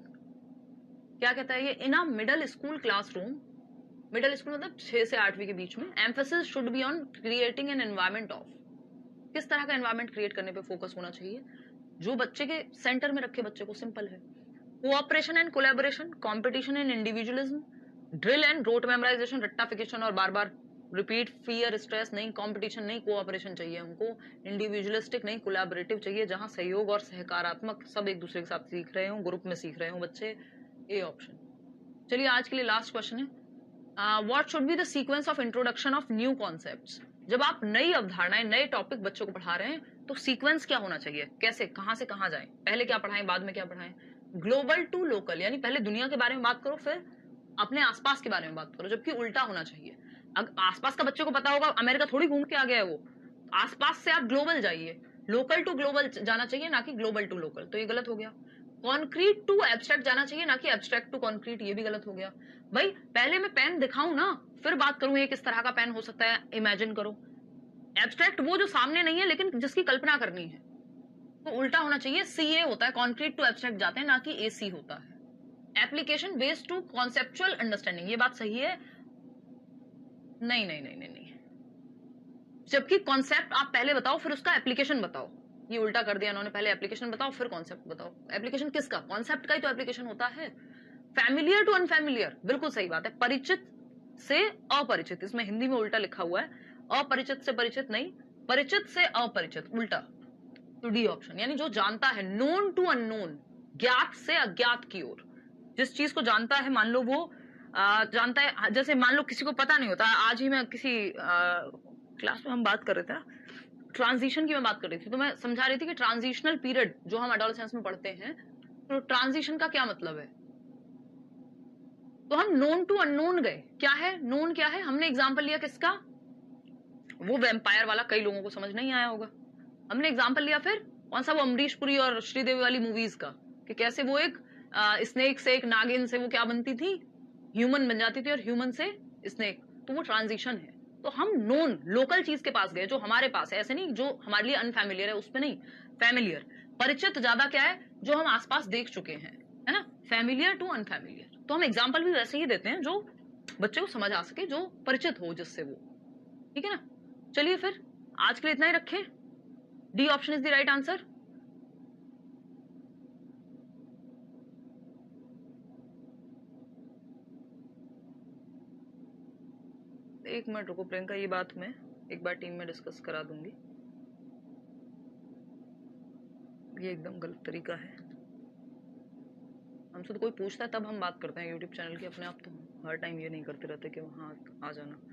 क्या कहता है ये, in a middle school classroom, middle school मतलब 6 से 8वीं के बीच में, emphasis should be on creating an environment of, किस तरह का एनवायरमेंट क्रिएट करने पे फोकस होना चाहिए, जो बच्चे के सेंटर में रखे बच्चे को। सिंपल है, cooperation and collaboration, competition and individualism, drill and rote memorisation, रट्टाफिकेशन और बार बार रिपीट, फियर स्ट्रेस नहीं, कंपटीशन नहीं, कोऑपरेशन चाहिए हमको, इंडिविजुअलिस्टिक नहीं, कोलैबोरेटिव चाहिए, जहां सहयोग और सहकारात्मक सब एक दूसरे के साथ सीख रहे हो, ग्रुप में सीख रहे हो बच्चे, ए ऑप्शन। चलिए आज के लिए लास्ट क्वेश्चन है, what should be the sequence of introduction of new concepts? जब आप नई अवधारणाएं, नए टॉपिक बच्चों को पढ़ा रहे हैं तो सीक्वेंस क्या होना चाहिए, कैसे, कहां से कहां जाएं, पहले क्या पढ़ाएं बाद में क्या पढ़ाएं? ग्लोबल टू लोकल, यानी पहले दुनिया के बारे में बात करो फिर अपने आसपास के बारे में बात करो, जबकि उल्टा होना चाहिए। अगर आसपास का बच्चे को पता होगा अमेरिका थोड़ी घूम के आ गया है वो, आसपास से आप ग्लोबल जाइए, लोकल टू ग्लोबल जाना चाहिए ना कि ग्लोबल टू लोकल, तो ये गलत हो गया। कॉन्क्रीट टू एब्स्ट्रैक्ट जाना चाहिए ना कि एब्स्ट्रैक्ट टू कॉन्क्रीट, ये भी गलत हो गया। भाई पहले मैं पेन दिखाऊं ना, फिर बात करूं ये किस तरह का पेन हो सकता है, इमेजिन करो। एब्स्ट्रैक्ट वो जो सामने नहीं है लेकिन जिसकी कल्पना करनी है, तो उल्टा होना चाहिए, सीए होता है, कॉन्क्रीट टू एब्स्ट्रैक्ट जाते हैं ना कि एसी होता है। Application based to conceptual understanding, ये बात सही है, नहीं नहीं नहीं नहीं नहीं, जबकि कॉन्सेप्ट आप पहले बताओ फिर उसका एप्लीकेशन बताओ, ये उल्टा कर दिया इन्होंने, पहले एप्लीकेशन बताओ फिर कॉन्सेप्ट बताओ। एप्लीकेशन किसका? कॉन्सेप्ट का ही तो एप्लीकेशन होता है। फैमिलियर टू अनफैमिलियर, बिल्कुल सही बात है, परिचित से अपरिचित, इसमें हिंदी में उल्टा लिखा हुआ है, अपरिचित से परिचित नहीं, परिचित से अपरिचित, उल्टा, तो डी ऑप्शन, यानी जो जानता है, नोन टू अननोन, ज्ञात से अज्ञात की ओर। जिस चीज को जानता है, मान लो वो जानता है, जैसे मान लो किसी को पता नहीं होता, आज ही मैं किसी क्लास में हम बात कर रहे थे ना, ट्रांजिशन की मैं बात कर रही थी, तो मैं समझा रही थी कि ट्रांजिशनल पीरियड जो हम एडोलेसेंस में पढ़ते हैं, तो ट्रांजिशन का क्या मतलब है, तो हम नोन टू अननोन गए, क्या है नोन, क्या है, हमने एग्जांपल लिया किसका, वो वैम्पायर वाला, कई लोगों को समझ नहीं आया होगा, हमने एग्जांपल लिया फिर कौन सा, वो अमरीश पुरी और श्रीदेवी वाली मूवीज का, कि कैसे वो एक स्नेक से, एक नागिन से वो क्या बनती थी, ह्यूमन बन जाती थी, और ह्यूमन से स्नेक, तो वो ट्रांजिशन है। तो हम नोन लोकल चीज के पास गए जो हमारे पास है, ऐसे नहीं जो हमारे लिए अनफैमिलियर है उस पे नहीं, फैमिलियर। परिचित ज्यादा क्या है, जो हम आसपास देख चुके हैं, है ना, फैमिलियर टू अनफैमिलियर। तो हम एग्जाम्पल भी वैसे ही देते हैं जो बच्चे को समझ आ सके, जो परिचित हो जिससे वो, ठीक है ना। चलिए फिर आज के लिए इतना ही रखें। D option is the right answer. एक मिनट रुको प्रियंका, ये बात मैं एक बार टीम में डिस्कस करा दूंगी, ये एकदम गलत तरीका है। हमसे तो कोई पूछता है तब हम बात करते हैं यूट्यूब चैनल की, अपने आप तो हर टाइम ये नहीं करते रहते कि वहाँ आ जाना।